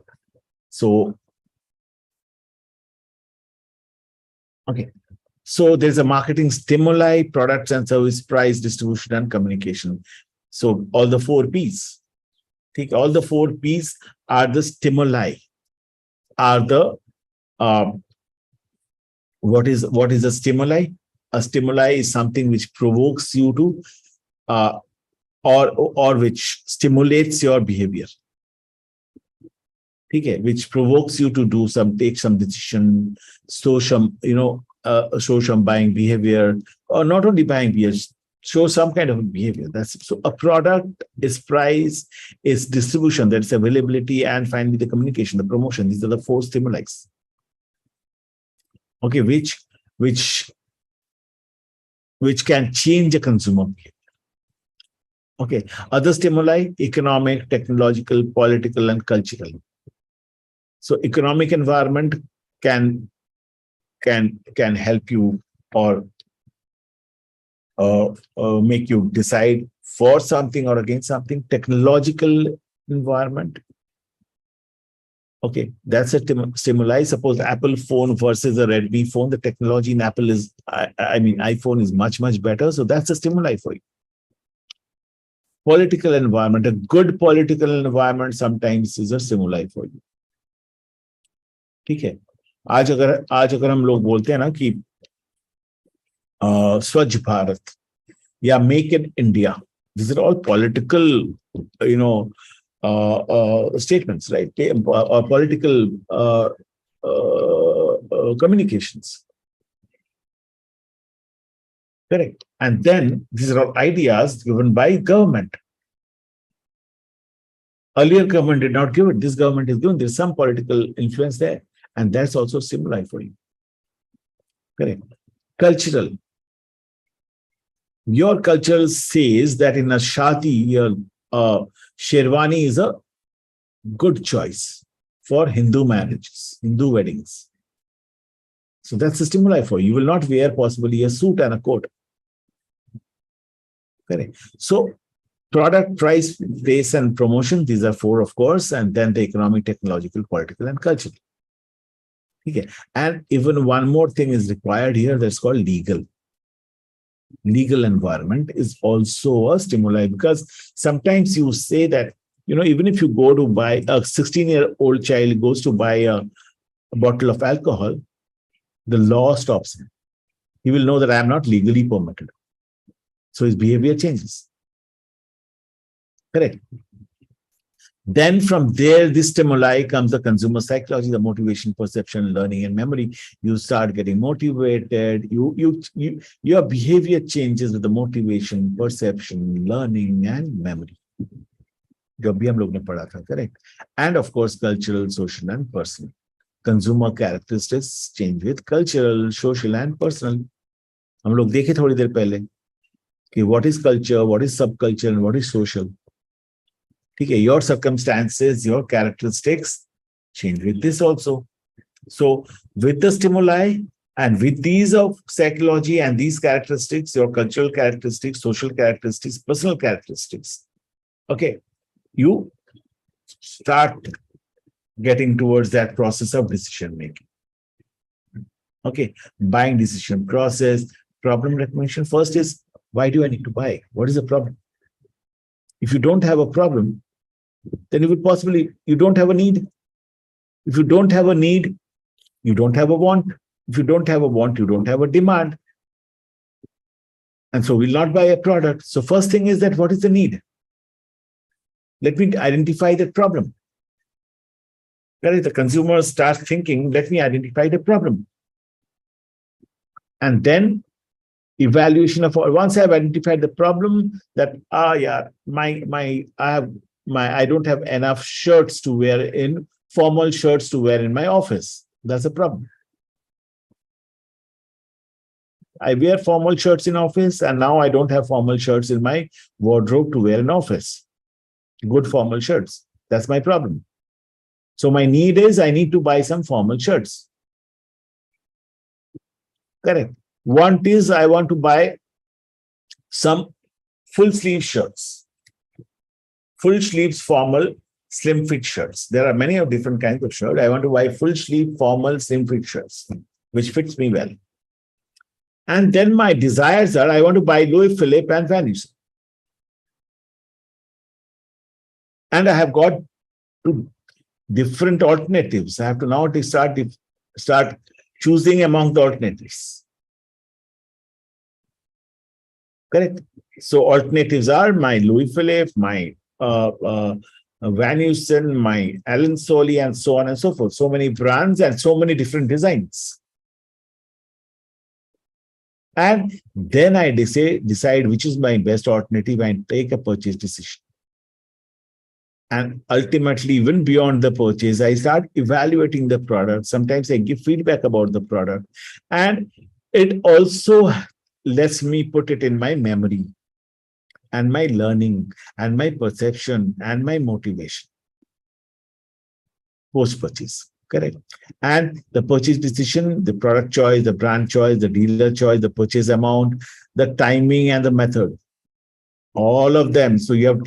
So there's a marketing stimuli, products and service, price, distribution, and communication. So all the 4 P's. Think all the 4 P's are the stimuli. What is a stimuli? A stimuli is something which provokes you to or which stimulates your behavior. Okay, which provokes you to take some decision, show some buying behavior, or not only buying behavior, show some kind of behavior. So a product, its price, its distribution, that's availability, and finally the communication, the promotion. These are the 4 stimuli. Okay, which can change a consumer behavior. Okay, other stimuli: economic, technological, political, and cultural. So economic environment can help you or make you decide for something or against something. Technological environment. Okay, that's a stimuli. Suppose Apple phone versus a Redmi phone. The technology in Apple is, I mean, iPhone is much, much better. So that's a stimuli for you. Political environment, a good political environment sometimes is a stimuli for you. ठीक है. आज अगर हम लोग बोलते हैं ना कि स्वच्छ भारत या make in India, these are all political, statements, right? Political communications. Correct. And then these are all ideas given by government. Earlier government did not give it. This government is given. There's some political influence there. And that's also stimuli for you. Correct. Cultural. Your culture says that in a shadi, your sherwani is a good choice for Hindu marriages, Hindu weddings. So that's a stimuli for you. You will not wear possibly a suit and a coat. Correct. So product, price, place, and promotion, these are four, of course, and then the economic, technological, political, and cultural. Okay. And even one more thing is required here, that's called legal. Legal environment is also a stimuli, because sometimes you say that, even if you go to buy, a 16-year-old child goes to buy a bottle of alcohol, the law stops him. He will know that I am not legally permitted. So his behavior changes. Correct. Then from there, this stimuli comes the consumer psychology, the motivation, perception, learning, and memory. You start getting motivated. Your behavior changes with the motivation, perception, learning, and memory. Correct. And of course, cultural, social, and personal. Consumer characteristics change with cultural, social, and personal. हम लोग देखे थोड़ी देर पहले कि what is culture, what is subculture, and what is social. Okay, your circumstances, your characteristics change with this also. So with the stimuli and with these of psychology and these characteristics, your cultural characteristics, social characteristics, personal characteristics, okay, you start getting towards that process of decision making. Okay, buying decision process, problem recognition. First is, why do I need to buy? What is the problem? If you don't have a problem, then you don't have a need. If you don't have a need, you don't have a want. If you don't have a want, you don't have a demand. And so we'll not buy a product. So first thing is that what is the need? Let me identify the problem. That is, the consumer starts thinking, let me identify the problem. And then evaluation of, once I've identified the problem, that, I don't have enough shirts to wear formal shirts to wear in my office. That's a problem. I wear formal shirts in office, and now I don't have formal shirts in my wardrobe to wear in office. Good formal shirts. That's my problem. So my need is I need to buy some formal shirts. Correct. Want is I want to buy some full sleeve shirts. Full sleeves formal slim fit shirts. There are many of different kinds of shirts. I want to buy full sleeve formal slim fit shirts, which fits me well. And then my desires are I want to buy Louis Philippe and Van Heusen. And I have got two different alternatives. I have to now start choosing among the alternatives. Correct. So alternatives are my Louis Philippe, my Van Heusen, my Alan Solly, and so on and so forth. So many brands and so many different designs. And then I decide which is my best alternative and take a purchase decision. And ultimately, even beyond the purchase, I start evaluating the product. Sometimes I give feedback about the product. And it also lets me put it in my memory and my learning and my perception and my motivation post-purchase. Correct. And the purchase decision, the product choice, the brand choice, the dealer choice, the purchase amount, the timing, and the method. All of them. So you have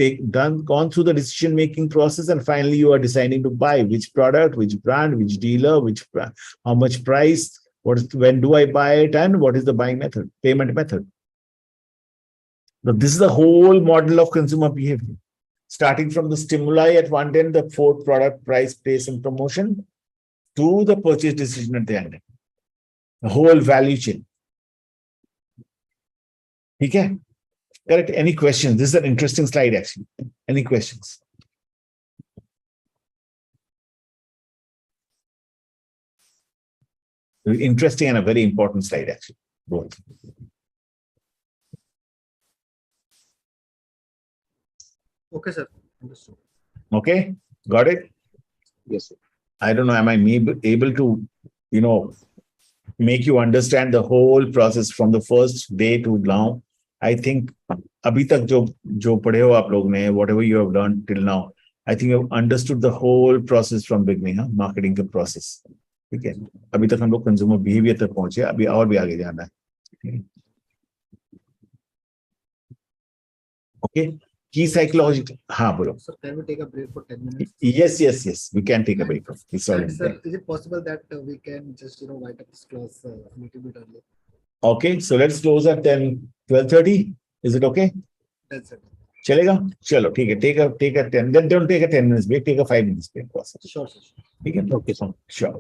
gone through the decision making process, and finally you are deciding to buy which product, which brand, which dealer, how much price, when do I buy it, and what is the buying method, payment method. Now, this is the whole model of consumer behavior. Starting from the stimuli at one end, the fourth product, price, place, and promotion, to the purchase decision at the end. The whole value chain. Okay? Correct. Any questions? This is an interesting slide, actually. Any questions? Interesting and a very important slide, actually. Both. Okay, sir. Understood. Okay, got it? Yes, sir. I don't know, am I able to, make you understand the whole process from the first day to now? I think अभी तक जो पढ़े हो आप लोग ने, whatever you have learned till now, I think you have understood the whole process from beginning, marketing का process. ठीक है, अभी तक हम लोग consumer behavior तक पहुंचे, अभी और भी आगे जाना है. Okay. Key psychological. Bolo. So can we take a break for 10 minutes? Yes. We can take a break. It's all sir, is it possible that we can just wind up this class a little bit earlier? Okay, so let's close at 12:30. Is it okay? That's it. चलेगा? चलो ठीक है. Take a 10. Then don't take a 10 minutes break. Take a 5 minutes break. Sure, sir. ठीक है? Okay, sir. Sure.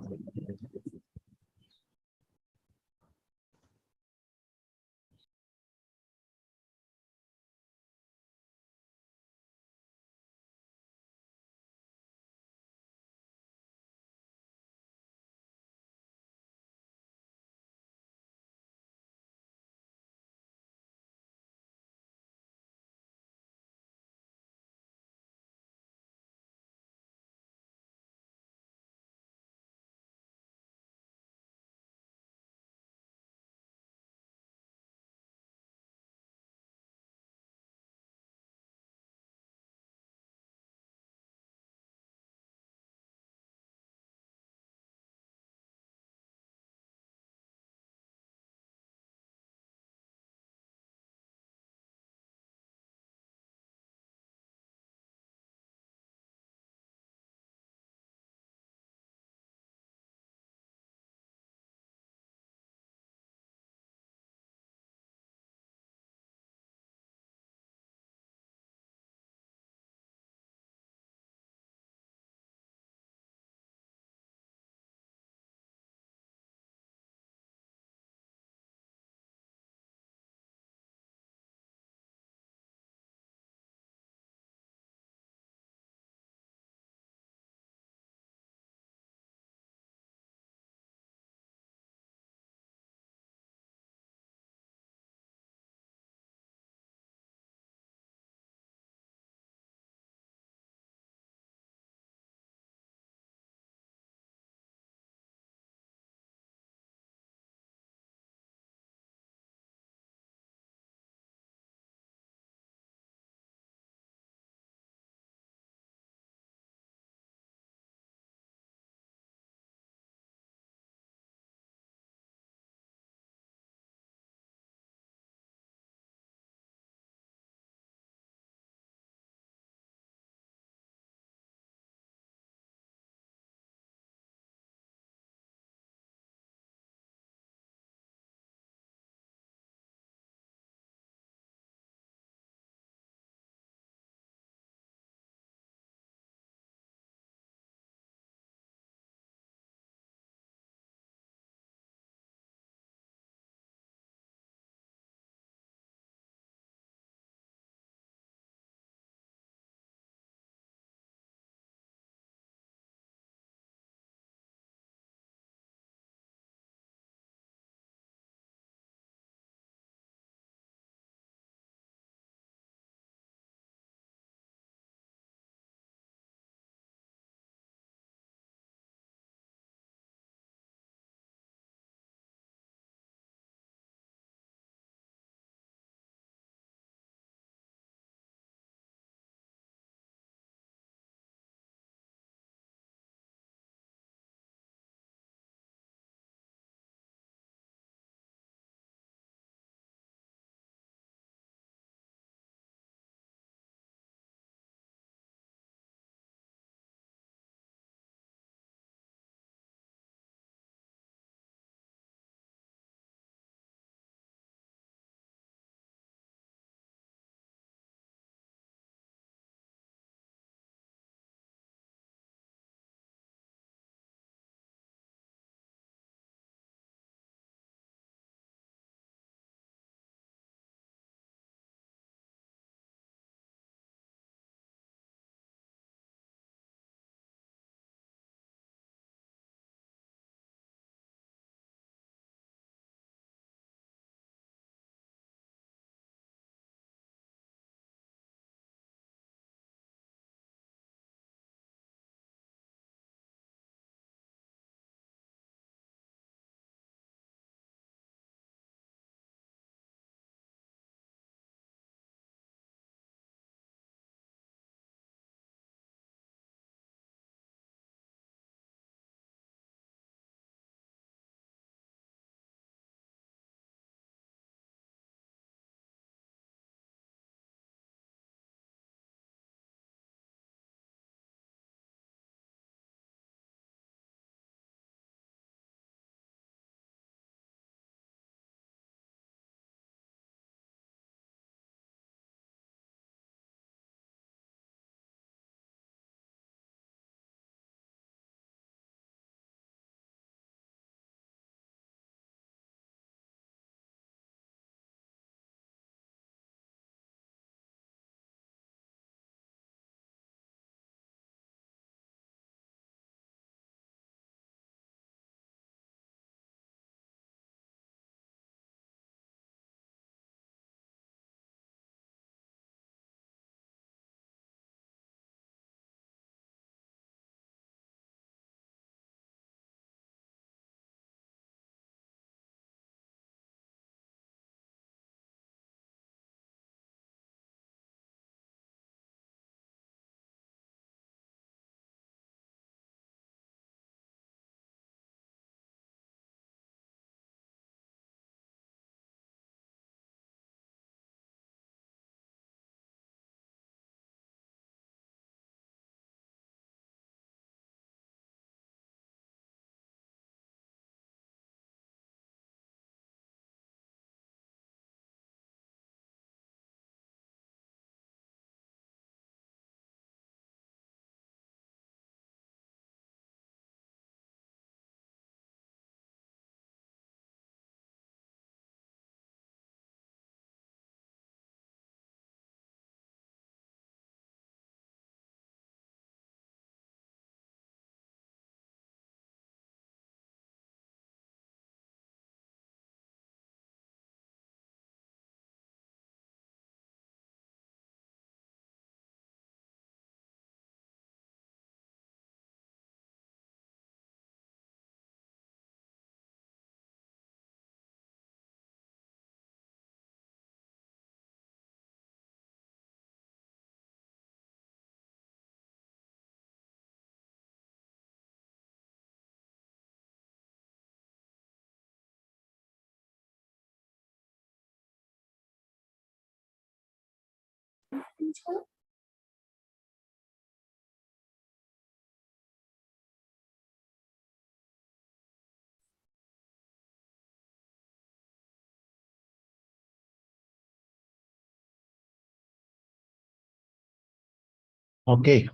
Okay.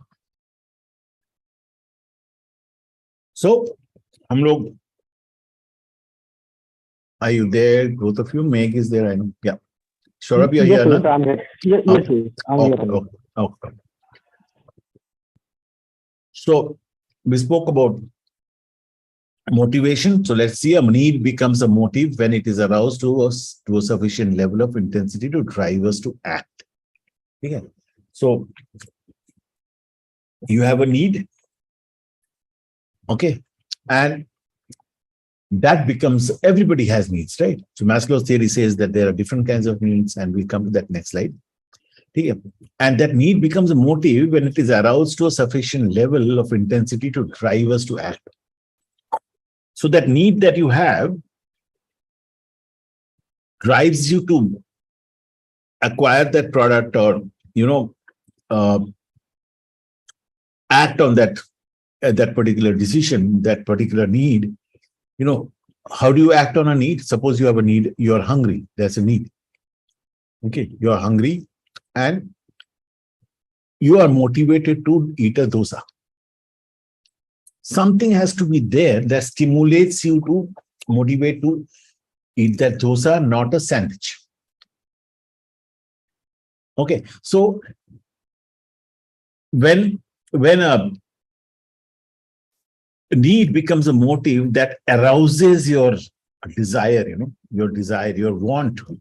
So, हम लोग, are you there? Both of you. Meg is there. I know. Yeah. Saurabh, you're Yes, here, yes, no? I'm here. Yes, Okay. yes, I'm Okay. here. Okay. Okay. So, we spoke about motivation. So let's see, a need becomes a motive when it is aroused to a sufficient level of intensity to drive us to act. Okay. So you have a need. Okay. And that becomes, everybody has needs, right? So Maslow's theory says that there are different kinds of needs, and we'll come to that next slide. Okay. And that need becomes a motive when it is aroused to a sufficient level of intensity to drive us to act. So that need that you have drives you to acquire that product, or act on that particular decision, that particular need. How do you act on a need? Suppose you have a need, you're hungry, that's a need. Okay, you're hungry and you are motivated to eat a dosa. Something has to be there that stimulates you to motivate to eat that dosa, not a sandwich. Okay, so when a need becomes a motive that arouses your desire, your desire, your want to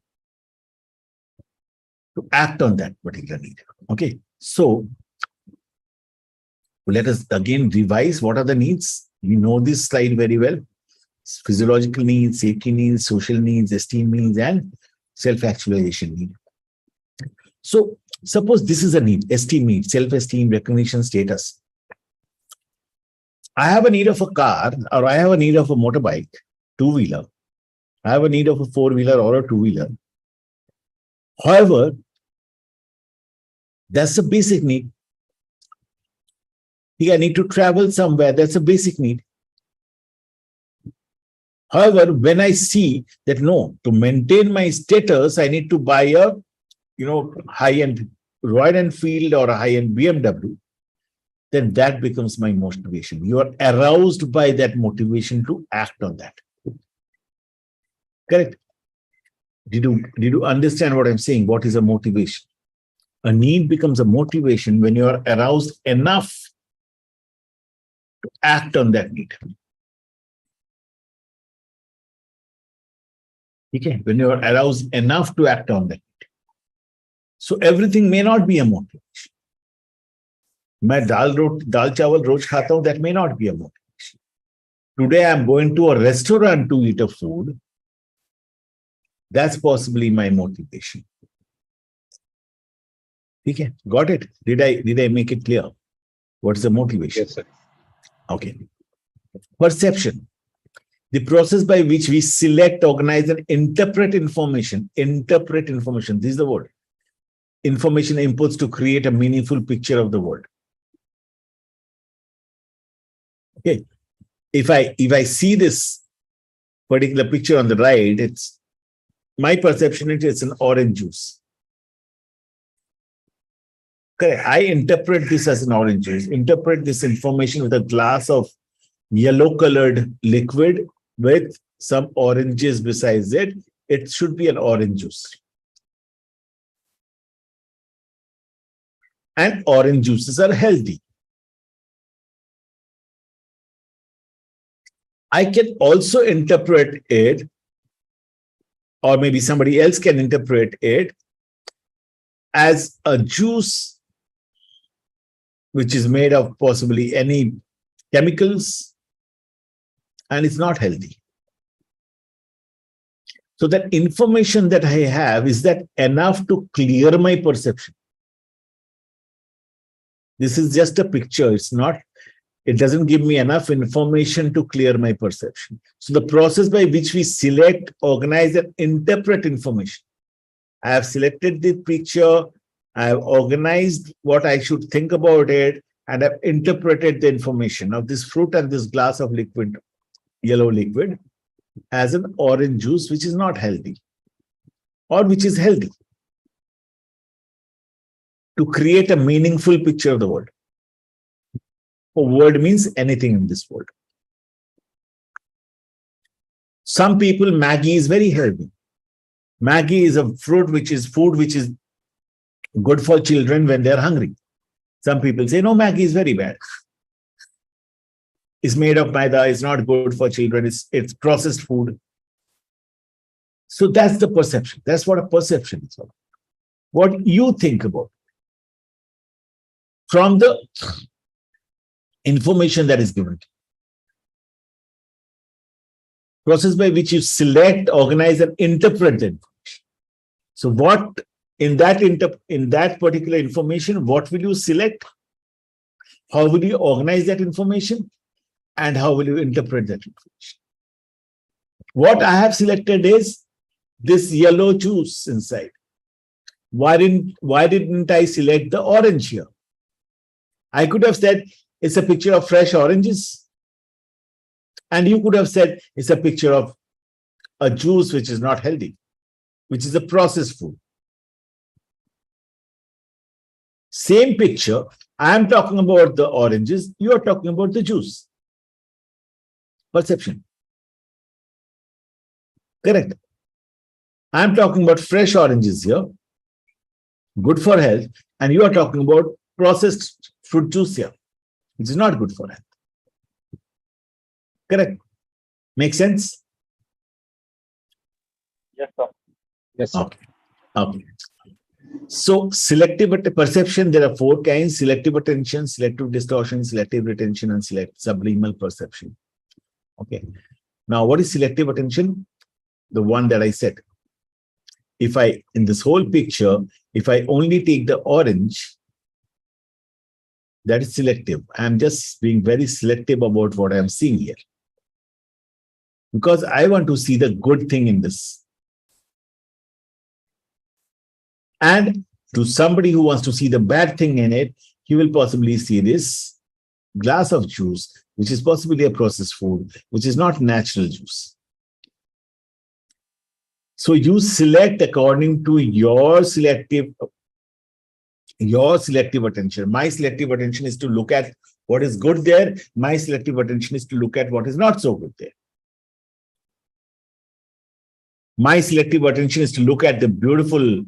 act on that particular need. Okay, so let us again revise what are the needs. We know this slide very well. Physiological needs, safety needs, social needs, esteem needs, and self-actualization need. So suppose this is a need, esteem need, self-esteem, recognition, status. I have a need of a car, or I have a need of a motorbike, two-wheeler. I have a need of a four-wheeler or a two-wheeler. However, that's a basic need. I need to travel somewhere. That's a basic need. However, when I see that no, to maintain my status, I need to buy a, high-end Royal Enfield or a high-end BMW, then that becomes my motivation. You are aroused by that motivation to act on that. Correct? Did you understand what I'm saying? What is a motivation? A need becomes a motivation when you are aroused enough to act on that need. Okay, when you are aroused enough to act on that need. So everything may not be a motivation. मैं दाल चावल रोज खाता हूं, that may not be a motivation. Today I'm going to a restaurant to eat a food. That's possibly my motivation. Okay, got it? Did I make it clear? What is the motivation? Yes, sir. Okay. Perception. The process by which we select, organize, and interpret information. Interpret information. This is the word. Information inputs to create a meaningful picture of the world. Okay. If I see this particular picture on the right, it's my perception, it's an orange juice. Correct. I interpret this as an orange juice. Interpret this information with a glass of yellow colored liquid with some oranges besides it. It should be an orange juice. And orange juices are healthy. I can also interpret it, or maybe somebody else can interpret it as a juice which is made of possibly any chemicals, and it's not healthy. So that information that I have, is that enough to clear my perception? This is just a picture. It doesn't give me enough information to clear my perception. So the process by which we select, organize, and interpret information. I have selected the picture, I've organized what I should think about it, and I've interpreted the information of this fruit and this glass of liquid, yellow liquid, as an orange juice, which is not healthy, or which is healthy, to create a meaningful picture of the world. A word means anything in this world. Some people, Maggie is very healthy. Maggie is a fruit which is food which is good for children when they're hungry. Some people say, no, Maggie is very bad. It's made of maida, it's not good for children, it's processed food. So that's the perception. That's what a perception is about. What you think about from the information that is given. Process by which you select, organize, and interpret the information. So what in that particular information, what will you select? How will you organize that information? And how will you interpret that information? What I have selected is this yellow juice inside. Why didn't I select the orange here? I could have said it's a picture of fresh oranges. And you could have said it's a picture of a juice which is not healthy, which is a processed food. Same picture. I'm talking about the oranges. You are talking about the juice. Perception. Correct. I'm talking about fresh oranges here, good for health, and you are talking about processed fruit juice here, which is not good for health. Correct. Make sense? Yes, sir. Yes, sir. Okay. Okay. So selective perception, there are 4 kinds: selective attention, selective distortion, selective retention, and subliminal perception. Okay. Now, what is selective attention? The one that I said. If I, in this whole picture, if I only take the orange, that is selective. I'm just being very selective about what I'm seeing here. Because I want to see the good thing in this. And to somebody who wants to see the bad thing in it, he will possibly see this glass of juice, which is possibly a processed food, which is not natural juice. So you select according to your selective attention. My selective attention is to look at what is good there. My selective attention is to look at what is not so good there. My selective attention is to look at the beautiful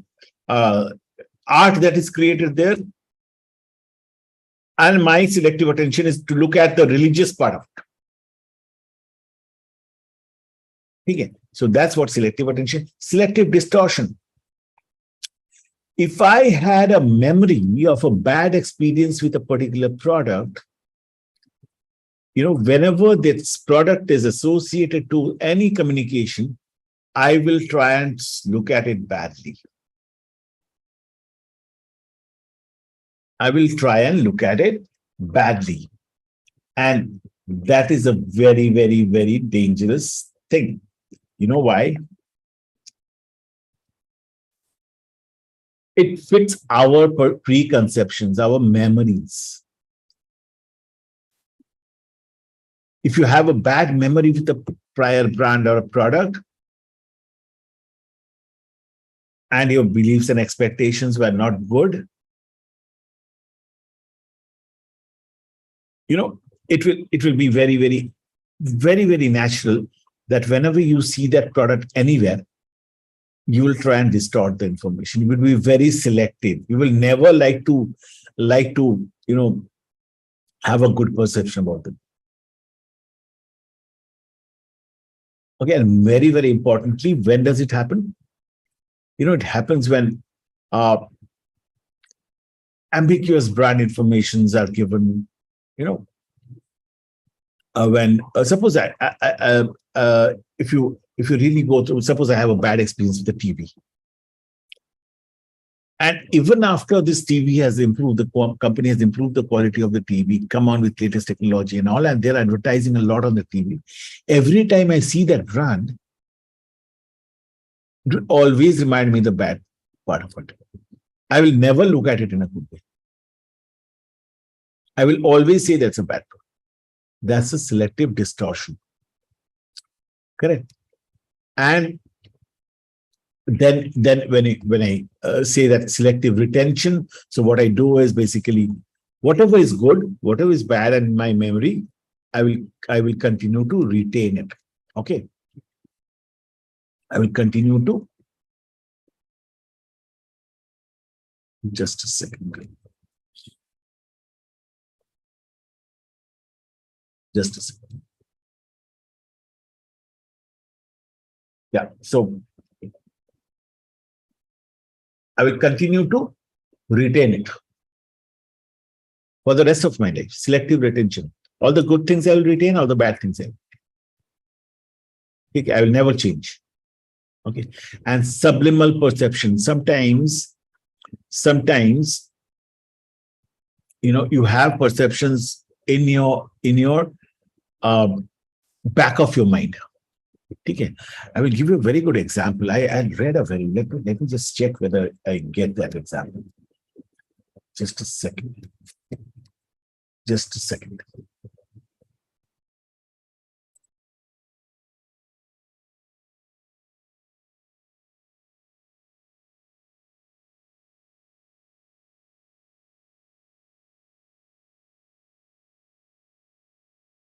art that is created there. And my selective attention is to look at the religious part of it. Okay. So that's what selective attention. Selective distortion. If I had a memory of a bad experience with a particular product, whenever this product is associated to any communication, I will try and look at it badly. I will try and look at it badly. And that is a very, very, very dangerous thing. You know why? It fits our preconceptions, our memories. If you have a bad memory with a prior brand or a product, and your beliefs and expectations were not good, it will be very, very, very, very natural that whenever you see that product anywhere, you will try and distort the information. You will be very selective. You will never like to have a good perception about them. Okay, and very, very importantly, when does it happen? It happens when ambiguous brand informations are given. When suppose if you really go through, suppose I have a bad experience with the TV, and even after this TV has improved, the company has improved the quality of the TV, come on with latest technology and all, and they're advertising a lot on the TV. Every time I see that brand, it will always remind me the bad part of it. I will never look at it in a good way. I will always say that's a bad product. That's a selective distortion. Correct. And then when I say that selective retention, so what I do is basically whatever is good, whatever is bad in my memory, I will continue to retain it. Okay. I will continue to. Just a second. Just a second. Yeah. So I will continue to retain it for the rest of my life. Selective retention. All the good things I will retain, all the bad things I will retain. Okay, I will never change. Okay. And subliminal perception. Sometimes, you have perceptions in your back of your mind. Okay. I will give you a very good example. I read a very, let me just check whether I get that example. Just a second. Just a second.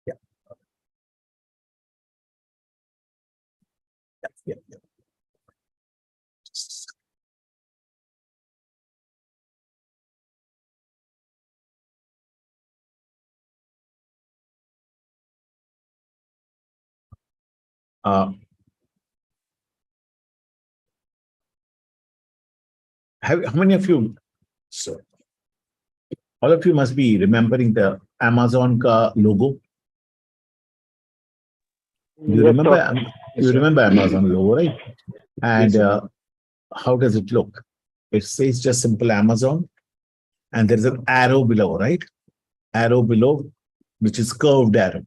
Yeah. Yeah. How many of you, so all of you must be remembering the Amazon logo. You remember? You remember Amazon logo, right? And how does it look? It says just simple Amazon, and there is an arrow below, right? Arrow below, which is curved arrow.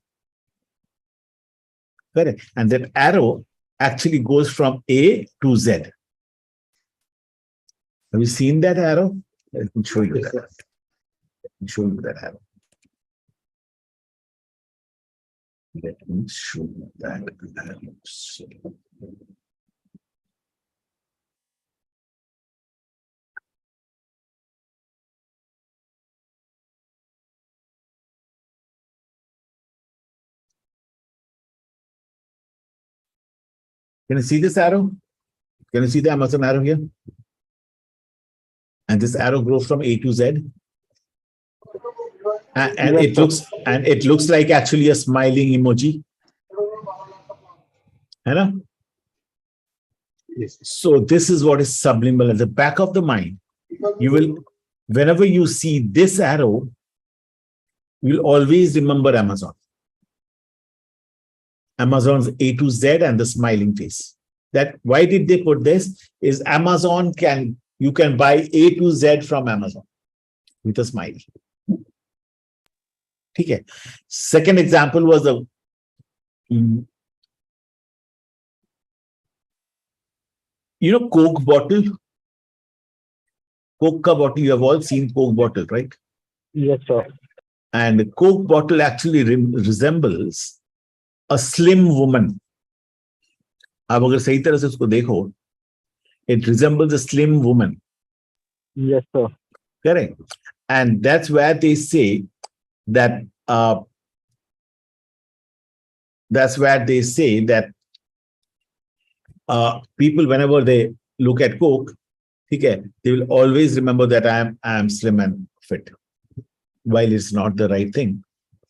Correct. And that arrow actually goes from A to Z. Have you seen that arrow? Let me show you that. Let me show you that arrow. Let me show you that arrow. Can you see this arrow? Can you see the Amazon arrow here? And this arrow goes from A to Z. And it looks like actually a smiling emoji. Right? Yes. So this is what is subliminal. At the back of the mind, you will, whenever you see this arrow, you'll always remember Amazon. Amazon's A to Z and the smiling face. That why did they put this? Is Amazon you can buy A to Z from Amazon with a smile. Okay. Second example was the Coke bottle. Coke bottle, you have all seen Coke bottle, right? Yes, sir. And Coke bottle actually resembles a slim woman. आप अगर सही तरह से उसको देखो, it resembles a slim woman. Yes, sir. Correct. And that's where they say that people, whenever they look at Coke, okay, they will always remember that I am slim and fit. While it's not the right thing.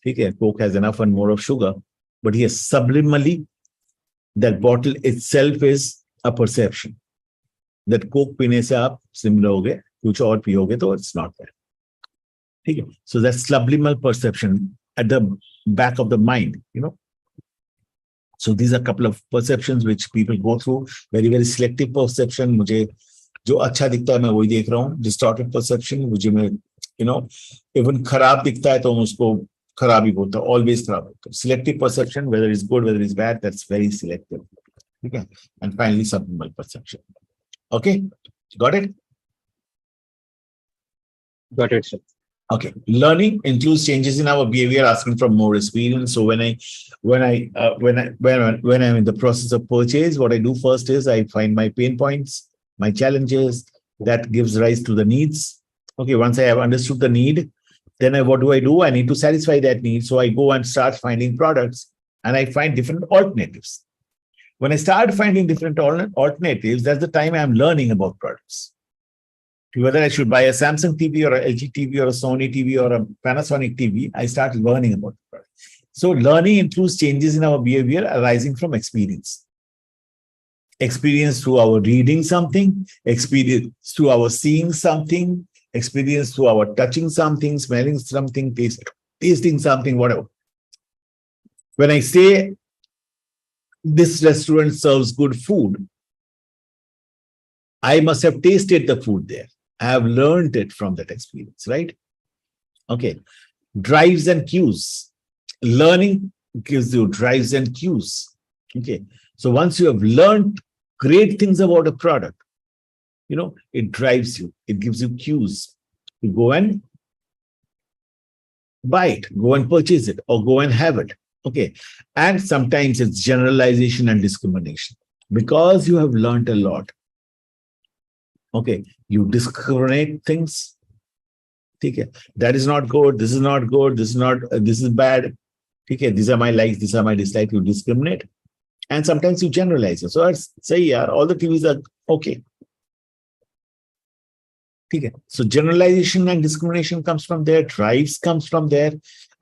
Okay, Coke has enough and more of sugar, but yes, subliminally, that bottle itself is a perception. That Coke पीने से आप slim रहोगे, कुछ और पियोगे तो it's not there. Okay, so that's subliminal perception at the back of the mind, So these are a couple of perceptions which people go through. Very, very selective perception. मुझे जो अच्छा दिखता है मैं वही देख रहा हूँ. Distorted perception, मुझे even खराब दिखता है तो उसको खराब ही बोलता हूँ. Always खराब. Selective perception, whether it's good, whether it's bad, that's very selective. Okay. And finally, subliminal perception. Okay. Got it? Got it, sir. Okay, learning includes changes in our behavior asking for more experience. So when I'm in the process of purchase, what I do first is I find my pain points, my challenges that gives rise to the needs. Okay, once I have understood the need, then what do? I need to satisfy that need. So I go and start finding products and I find different alternatives. When I start finding different alternatives, that's the time I'm learning about products. Whether I should buy a Samsung TV or a LG TV or a Sony TV or a Panasonic TV, I start learning about the product. So learning includes changes in our behavior arising from experience. Experience through our reading something, experience through our seeing something, experience through our touching something, smelling something, tasting something, whatever. When I say this restaurant serves good food, I must have tasted the food there. I have learned it from that experience, right? Okay. Drives and cues. Learning gives you drives and cues. Okay. So once you have learned great things about a product, it drives you. It gives you cues to go and buy it, go and purchase it, or go and have it. Okay. And sometimes it's generalization and discrimination. Because you have learned a lot. Okay, you discriminate things. Okay, that is not good. This is not good. This is bad. Okay, these are my likes. These are my dislikes. You discriminate, and sometimes you generalize. So I say, yeah, all the TVs are okay. Okay, so generalization and discrimination comes from there. Drives comes from there,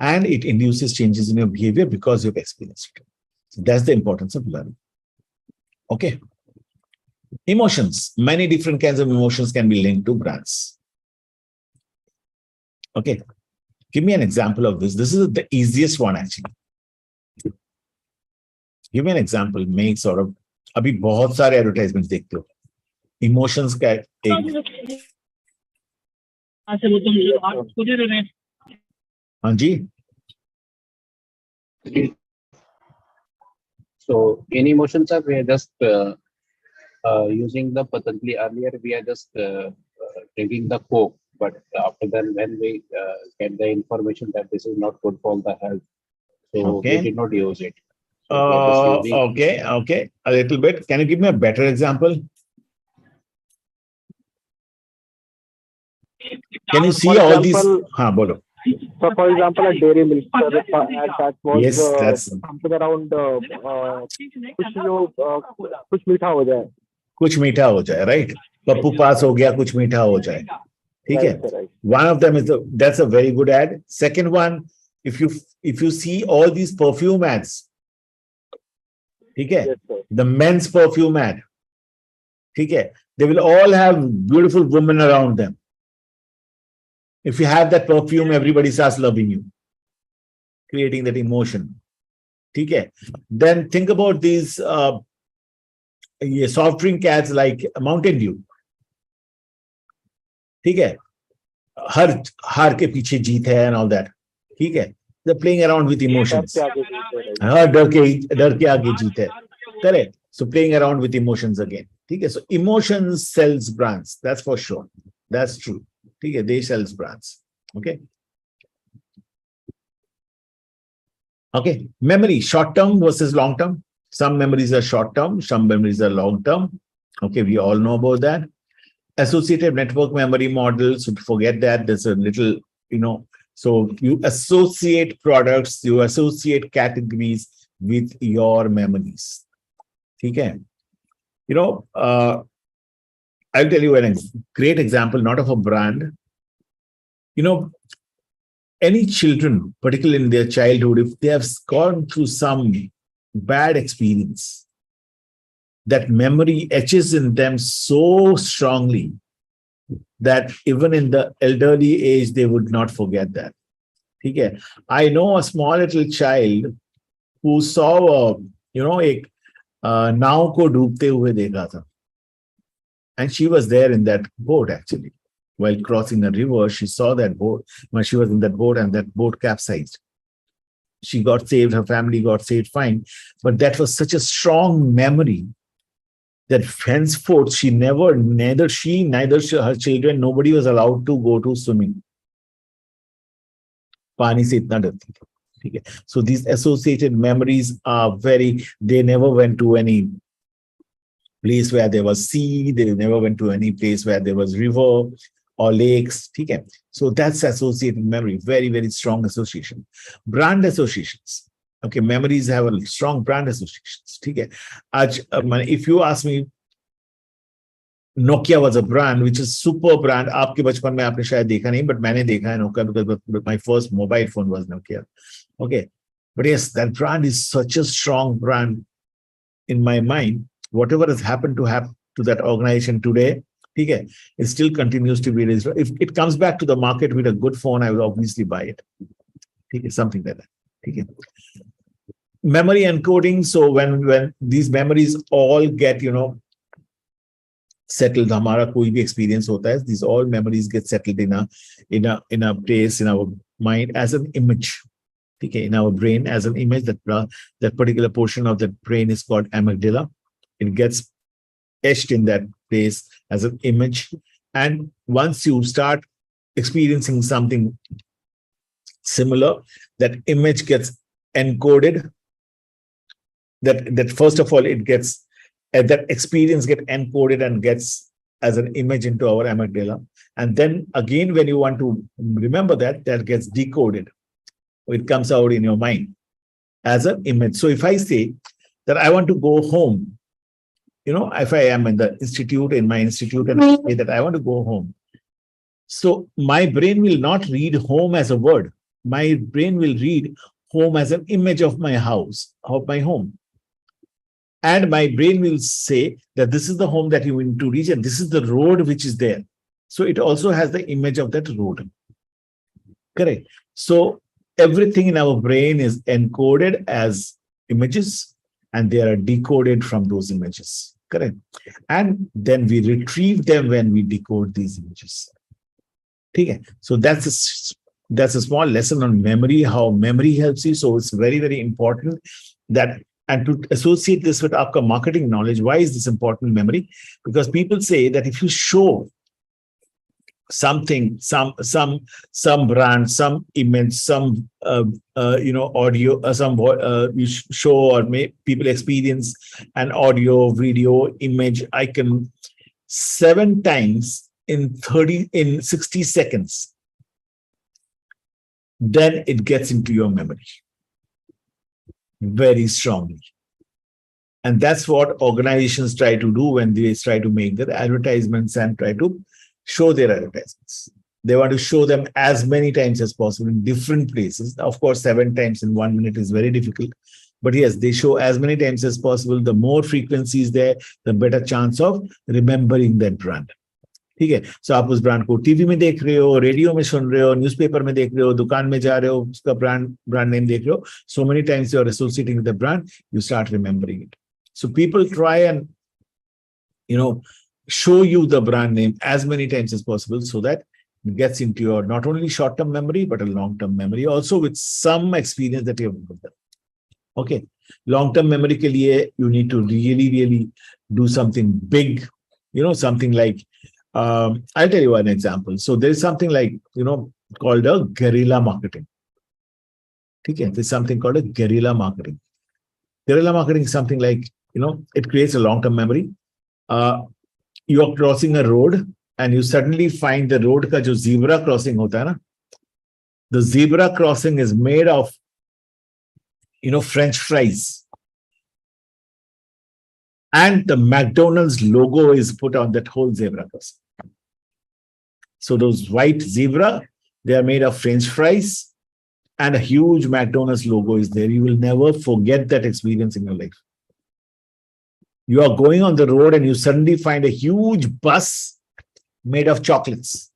and it induces changes in your behavior because you've experienced it. So that's the importance of learning. Okay. Emotions. Many different kinds of emotions can be linked to brands. Okay. Give me an example of this. This is the easiest one, actually. Give me an example. Make sort of. अभी बहुत सारे advertisements देखते हो. Emotions का एक. हाँ जी. So in emotions, sir, we are just using the Patanjali. Earlier, we are just drinking the Coke, but after that, when we get the information that this is not good for the health, so we did not use it. So okay. A little bit. Can you give me a better example? Can you see all these? हाँ बोलो. So, for example, a dairy milk, that was yes, that's something around कुछ मीठा हो जाए. कुछ मीठा हो जाए, right? पप्पू पास हो गया, कुछ मीठा हो जाए. ठीक है. One of them is that's a very good ad. Second one, if you see all these perfume ads, ठीक है, the men's perfume ad, ठीक है, they will all have beautiful women around them. If you have that perfume, everybody starts loving you, creating that emotion. Okay. Then think about these soft drink ads like Mountain Dew. Okay. Har ke piche jeet hai and all that. Okay. They're playing around with emotions. Dar ke aage jeet hai. Correct. So playing around with emotions again. Okay. So emotions sells brands. That's for sure. That's true. Okay, they sells brands. Okay. Okay. Memory, short term versus long term. Some memories are short term, some memories are long term. Okay, we all know about that. Associative network memory models, so forget that. There's a little, so you associate products, you associate categories with your memories. Okay. I'll tell you a great example, not of a brand. Any children, particularly in their childhood, if they have gone through some bad experience, that memory etches in them so strongly that even in the elderly age, they would not forget that. Okay. I know a small little child who saw, एक नाव को डूबते हुए देखा था. And she was there in that boat, actually. While crossing a river, she saw that boat. When she was in that boat and that boat capsized. She got saved, her family got saved fine. But that was such a strong memory that henceforth neither she, her children, nobody was allowed to go to swimming. पानी से इतना डरती थी, ठीक है. So these associated memories are they never went to any place where there was sea, they never went to any place where there was river or lakes, okay. So that's associated memory, very, very strong association. Brand associations, okay, memories have a strong brand associations, okay. If you ask me, Nokia was a brand which is super brand. आपके बचपन में आपने शायद देखा नहीं, but मैंने देखा है Nokia because my first mobile phone was Nokia. Okay, but yes, that brand is such a strong brand in my mind. Whatever has happened to that organization today, okay, it still continues to be raised. If it comes back to the market with a good phone, I will obviously buy it. Okay, something like that. Okay. Memory encoding. So when these memories all get, settled, हमारा कोई भी experience होता है, these all memories get settled in a place in our mind as an image. Okay, in our brain as an image. That particular portion of the brain is called amygdala. It gets etched in that place as an image. And once you start experiencing something similar, that image gets encoded. That first of all, it gets that experience get encoded and gets as an image into our amygdala. And then again, when you want to remember that gets decoded. It comes out in your mind as an image. So if I say that I want to go home, if I am in my institute, and I say that I want to go home. So my brain will not read home as a word. My brain will read home as an image of my house, of my home. And my brain will say that this is the home that you need to reach, and this is the road which is there. So it also has the image of that road. Correct. So everything in our brain is encoded as images, and they are decoded from those images. Correct. And then we retrieve them when we decode these images. Okay. So that's a small lesson on memory, how memory helps you. So it's very, very important that. And to associate this with our marketing knowledge, why is this important, memory? Because people say that if you show something, some brand, some image, some audio, you show or make people experience an audio, video, image icon 7 times in 60 seconds, then it gets into your memory very strongly. And that's what organizations try to do when they try to make their advertisements and try to show their advertisements. They want to show them as many times as possible in different places. Of course, 7 times in 1 minute is very difficult. But yes, they show as many times as possible. The more frequency is there, the better chance of remembering that brand. ठीक है. So आप उस brand को TV में देख रहे हो, radio में सुन रहे हो, न्यूज़पेपर में देख रहे हो, दुकान में जा रहे हो, उसका ब्रांड नेम देख रहे हो. So many times you are associating with the brand, you start remembering it. So people try and show you the brand name as many times as possible so that it gets into your not only short-term memory but a long-term memory also with some experience that you have with them. Okay, long-term memory ke liye you need to really do something big, something like. I'll tell you an example. So there's something like, called a guerrilla marketing. Okay, there's something called a guerrilla marketing. Guerrilla marketing is something like, it creates a long-term memory. You are crossing a road and you suddenly find the road ka jo zebra crossing hota hai na, the zebra crossing is made of, French fries. And the McDonald's logo is put on that whole zebra crossing. So those white zebra, they are made of French fries and a huge McDonald's logo is there. You will never forget that experience in your life. You are going on the road and you suddenly find a huge bus made of chocolates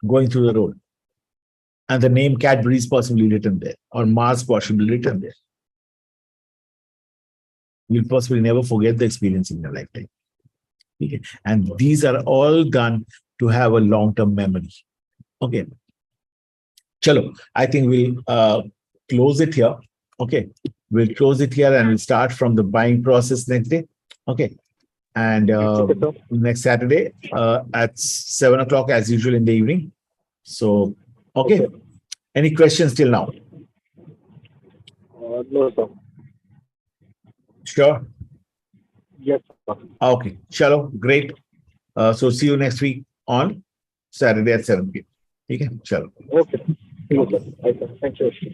going through the road. And the name Cadbury is possibly written there or Mars possibly written there. You'll possibly never forget the experience in your lifetime. Okay. And these are all done to have a long-term memory. Okay. Chalo, I think we'll close it here. Okay. We'll close it here and we'll start from the buying process next day. Okay. And next Saturday at 7 o'clock as usual in the evening. So, okay. Any questions till now? No, sir. Sure. Yes, sir. Okay. Chalo, great. So see you next week on Saturday at 7 p.m. Okay. Chalo. Okay. Thank you.